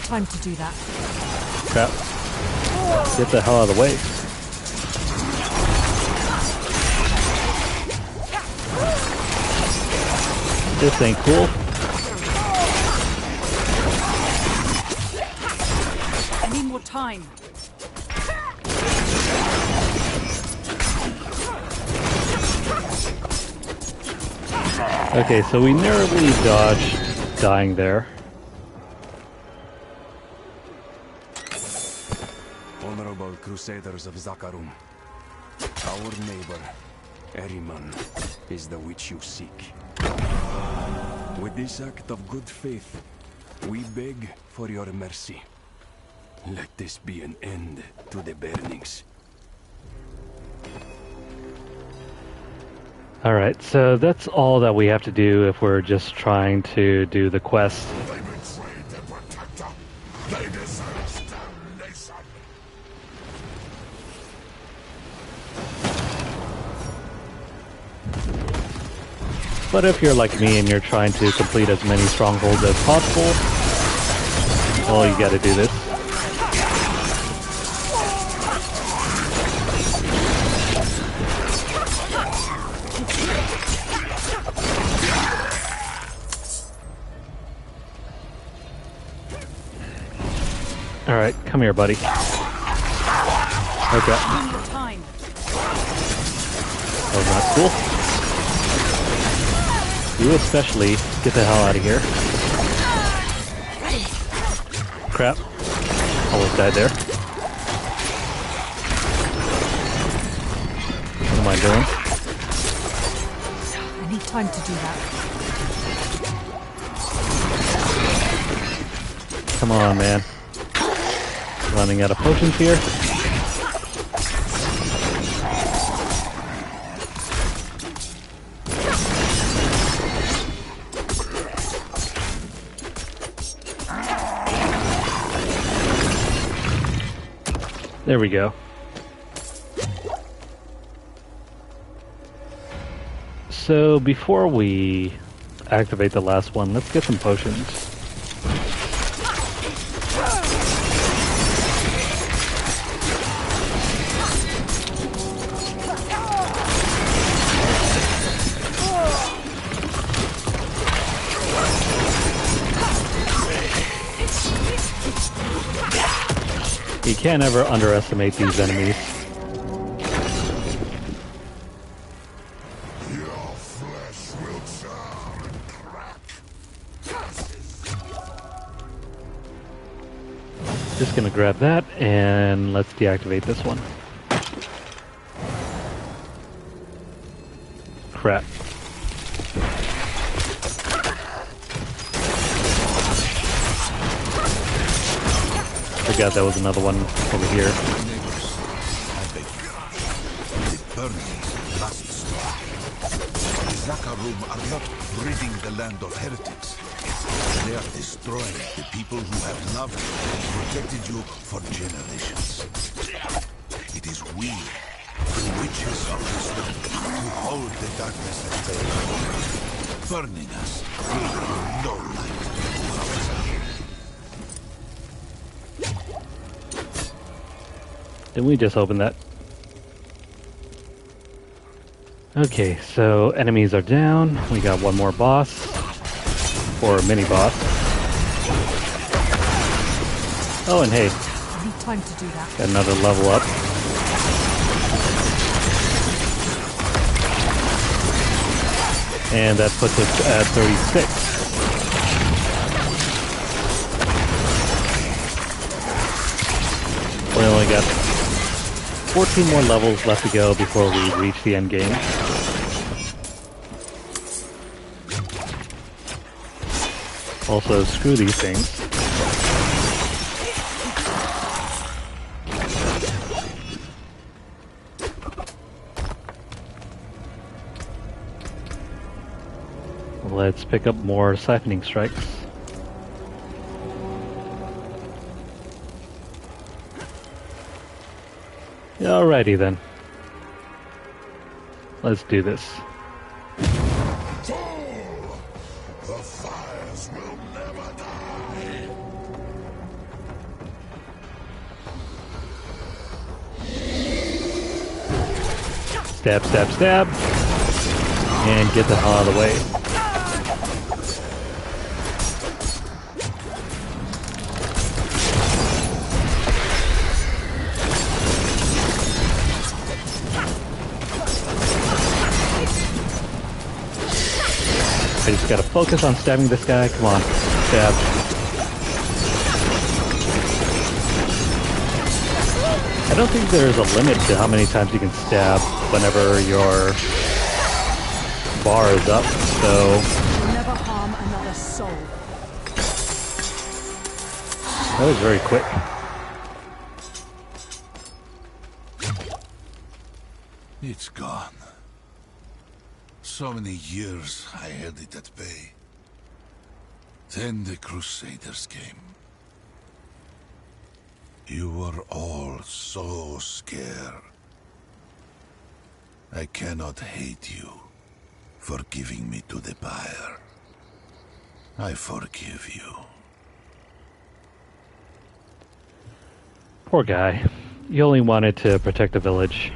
Time to do that. Crap. Get the hell out of the way. This ain't cool. I need more time. Okay, so we narrowly dodged dying there. Honorable Crusaders of Zakarum, our neighbor, Eriman, is the witch you seek. With this act of good faith, we beg for your mercy. Let this be an end to the burnings. Alright, so that's all that we have to do if we're just trying to do the quest. They betrayed their protector. They deserve damnation. But if you're like me and you're trying to complete as many strongholds as possible, well, you gotta do this. Alright, come here, buddy. Okay. Time. That was not cool. You especially, get the hell out of here. Crap. Almost died there. What am I doing? I need time to do that. Come on, man. Running out of potions here. There we go. So before we activate the last one, let's get some potions. You can't ever underestimate these enemies. Your flesh will turn and crack. Just gonna grab that and let's deactivate this one. Crap. Forgot that was another one over here. Neighbors, I beg you. The burnings last strong. The Zakarum are not ridding the land of heretics. They are destroying the people who have loved and protected you for generations. It is we, the witches of wisdom, who hold the darkness at bay. Burning us will bring no light to our side. Didn't we just open that? Okay, so enemies are down. We got one more boss. Or mini boss. Oh, and hey, I need time to do that. got another level up. And that puts us at 36. We only got 14 more levels left to go before we reach the end game. Also, screw these things. Let's pick up more siphoning strikes. Alrighty then. Let's do this. Toll! The fires will never die! Stab, stab, stab. And get the hell out of the way. I just gotta focus on stabbing this guy. Come on, stab. I don't think there's a limit to how many times you can stab whenever your bar is up, so... You'll never harm another soul. That was very quick. It's gone. So many years I held it at bay. Then the Crusaders came. You were all so scared. I cannot hate you for giving me to the pyre. I forgive you. Poor guy. You only wanted to protect the village.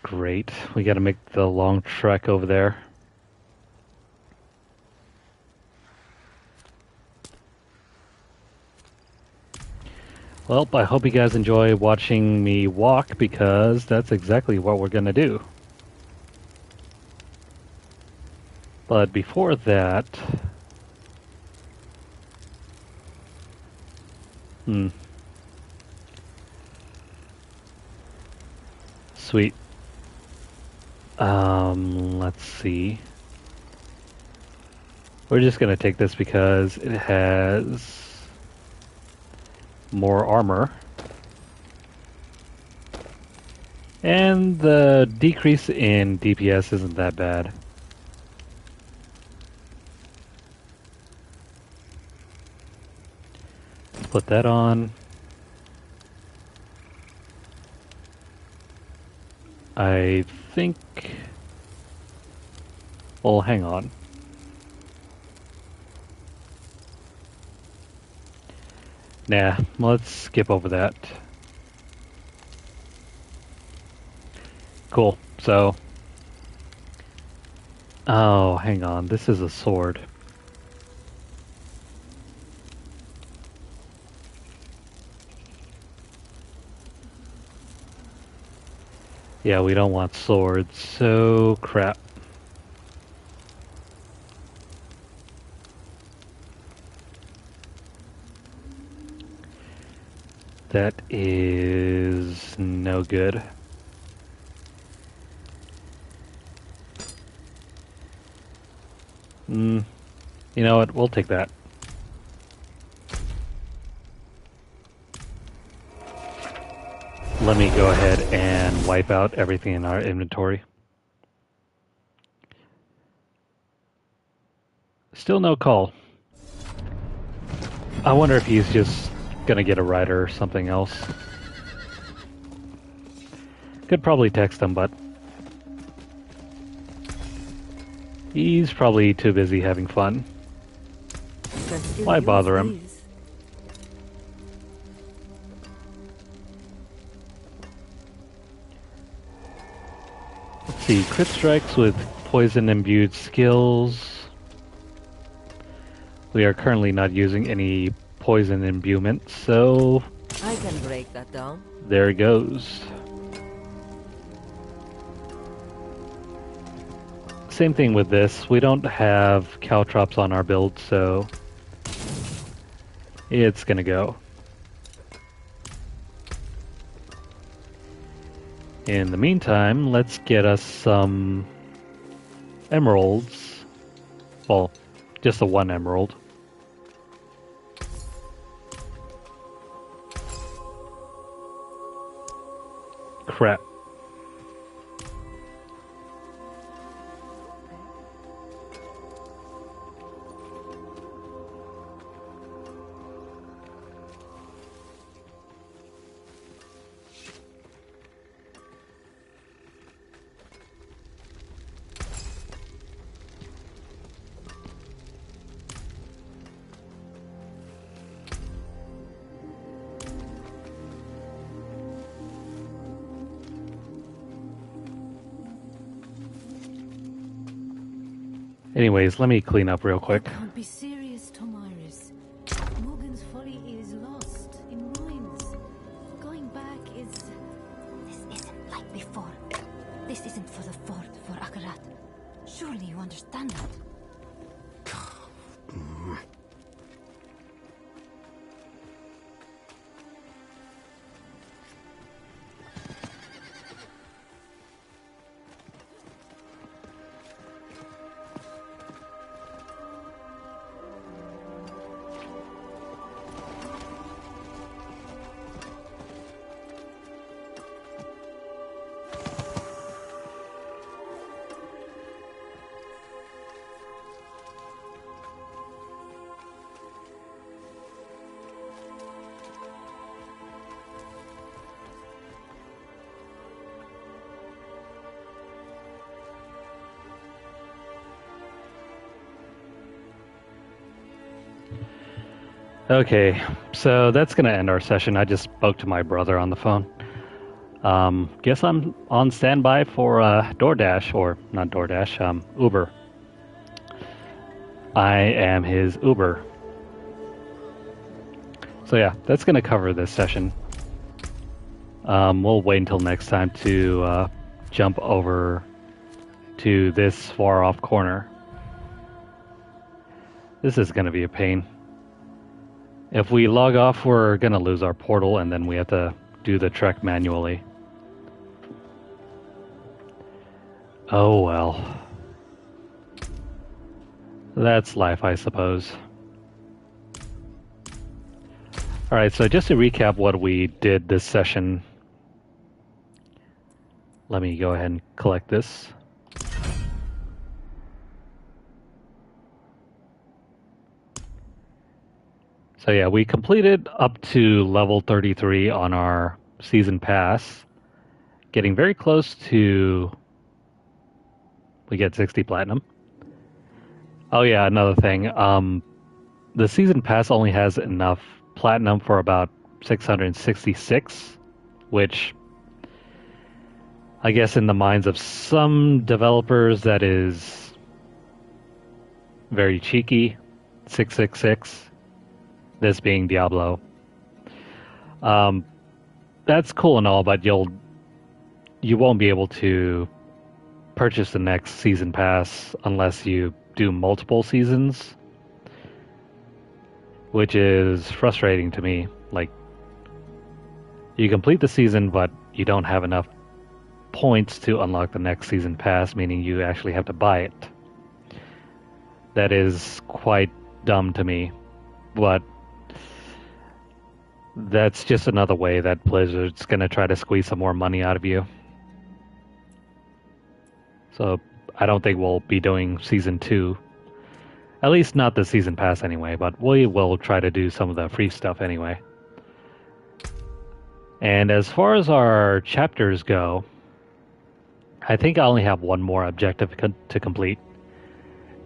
Great. We gotta make the long trek over there. Well, I hope you guys enjoy watching me walk, because that's exactly what we're gonna do. But before that... Sweet. Let's see. We're just gonna take this because it has more armor. And the decrease in DPS isn't that bad. Put that on. I think... Well, hang on. Nah, let's skip over that. Cool, so... Oh, hang on, this is a sword. Yeah, we don't want swords, so crap. That is no good. You know what? We'll take that. Let me go ahead and wipe out everything in our inventory. Still no call. I wonder if he's just gonna get a rider or something else. Could probably text him, but he's probably too busy having fun. Why bother him? Let's see, crit strikes with poison imbued skills. We are currently not using any poison imbuement, so I can break that down. there it goes. Same thing with this. We don't have caltrops on our build, so it's gonna go. In the meantime, let's get us some emeralds. Well, just the one emerald. Crap. Anyways, let me clean up real quick. Can't be serious, Tomiris. Morgan's folly is lost in ruins. Going back is... This isn't like before. This isn't for the fort, for Akarat. Surely you understand that. Okay, so that's going to end our session. I just spoke to my brother on the phone. Guess I'm on standby for DoorDash, or not DoorDash, Uber. I am his Uber. So yeah, that's going to cover this session. We'll wait until next time to jump over to this far off corner. This is going to be a pain. If we log off, we're going to lose our portal, and then we have to do the trek manually. Oh well. That's life, I suppose. Alright, so just to recap what we did this session. Let me go ahead and collect this. So yeah, we completed up to level 33 on our season pass. Getting very close to... We get 60 platinum. Oh yeah, another thing. The season pass only has enough platinum for about 666, which I guess in the minds of some developers that is very cheeky. 666. This being Diablo. That's cool and all, but you won't be able to purchase the next season pass unless you do multiple seasons, which is frustrating to me. Like, you complete the season, but you don't have enough points to unlock the next season pass, meaning you actually have to buy it. That is quite dumb to me, but that's just another way that Blizzard's going to try to squeeze some more money out of you. So I don't think we'll be doing Season 2. At least not the Season Pass anyway, but we will try to do some of the free stuff anyway. And as far as our chapters go, I think I only have one more objective to complete.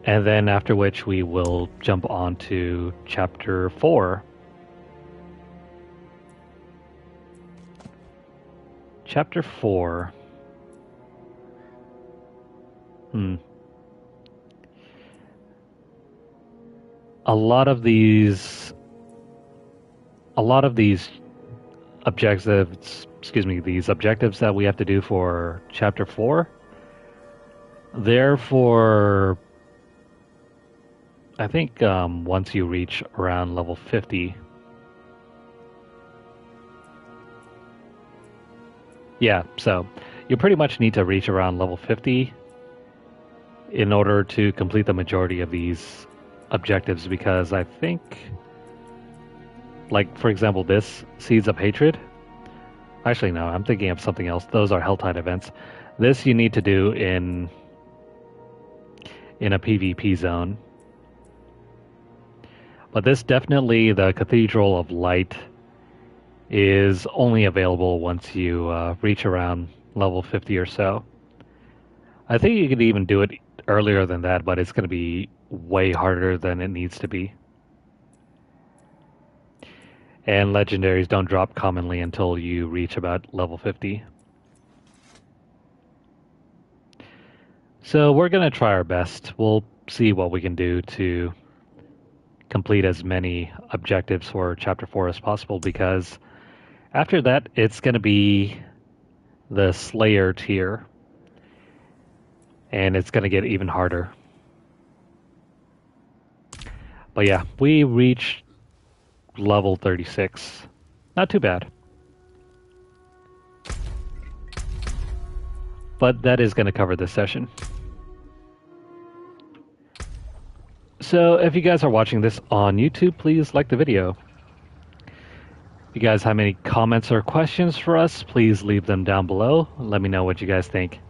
And then after which we will jump on to Chapter 4. Chapter 4. A lot of these objectives, these objectives that we have to do for Chapter 4, they're for, I think, once you reach around level 50. Yeah, so you pretty much need to reach around level 50 in order to complete the majority of these objectives, because I think, like, for example, this Seeds of Hatred. Actually, no, I'm thinking of something else. Those are Helltide events. This you need to do in a PvP zone. But this definitely, the Cathedral of Light, is only available once you reach around level 50 or so. I think you could even do it earlier than that, but it's going to be way harder than it needs to be. And legendaries don't drop commonly until you reach about level 50. So we're going to try our best. We'll see what we can do to complete as many objectives for Chapter 4 as possible, because after that, it's going to be the Slayer tier. and it's going to get even harder. But yeah, we reached level 36. Not too bad. But that is going to cover this session. So if you guys are watching this on YouTube, please like the video. If you guys have any comments or questions for us, please leave them down below. Let me know what you guys think.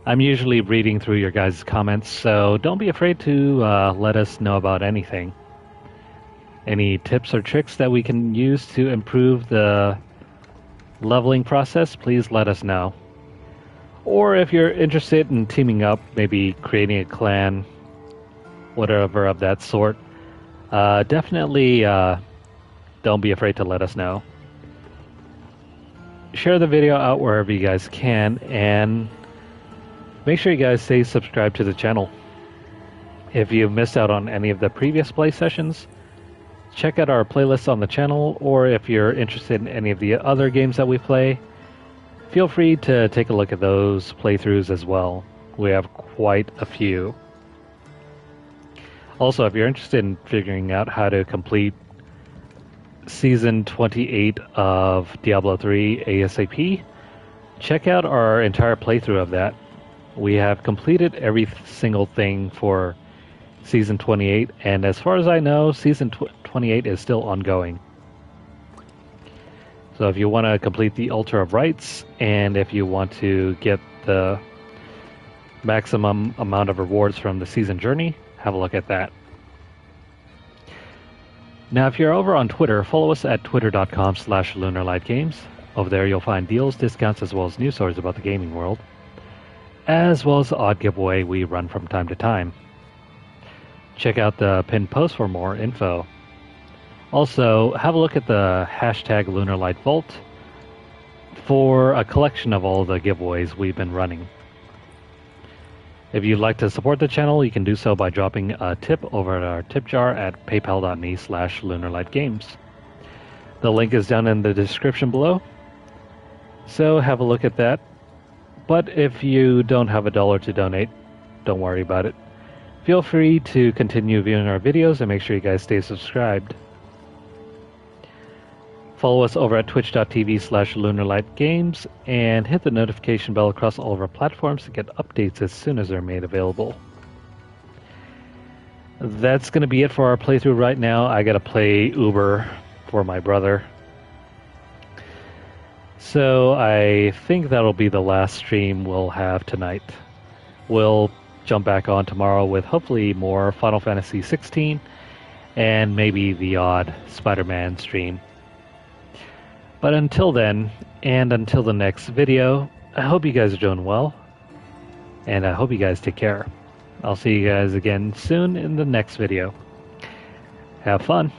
I'm usually reading through your guys' comments, so don't be afraid to let us know about anything. Any tips or tricks that we can use to improve the leveling process, please let us know. Or if you're interested in teaming up, maybe creating a clan, whatever of that sort, definitely don't be afraid to let us know. Share the video out wherever you guys can, and make sure you guys stay subscribed to the channel. If you've missed out on any of the previous play sessions, check out our playlists on the channel, or if you're interested in any of the other games that we play, feel free to take a look at those playthroughs as well. We have quite a few. Also, if you're interested in figuring out how to complete Season 28 of Diablo 3 ASAP, check out our entire playthrough of that. We have completed every single thing for Season 28, and as far as I know, Season 28 is still ongoing. So if you want to complete the Altar of Rites, and if you want to get the maximum amount of rewards from the Season Journey, have a look at that. Now, if you're over on Twitter, follow us at twitter.com/LunarlightGames. Over there, you'll find deals, discounts, as well as news stories about the gaming world, as well as the odd giveaway we run from time to time. Check out the pinned post for more info. Also, have a look at the hashtag Lunarlight Vault for a collection of all the giveaways we've been running. If you'd like to support the channel, you can do so by dropping a tip over at our tip jar at paypal.me/LunarlightGames. The link is down in the description below, so have a look at that. But if you don't have $1 to donate, don't worry about it. Feel free to continue viewing our videos and make sure you guys stay subscribed. Follow us over at twitch.tv/LunarlightGames and hit the notification bell across all of our platforms to get updates as soon as they're made available. That's going to be it for our playthrough right now. I got to play Uber for my brother. So I think that'll be the last stream we'll have tonight. We'll jump back on tomorrow with hopefully more Final Fantasy 16 and maybe the odd Spider-Man stream. But until then, and until the next video, I hope you guys are doing well, and I hope you guys take care. I'll see you guys again soon in the next video. Have fun!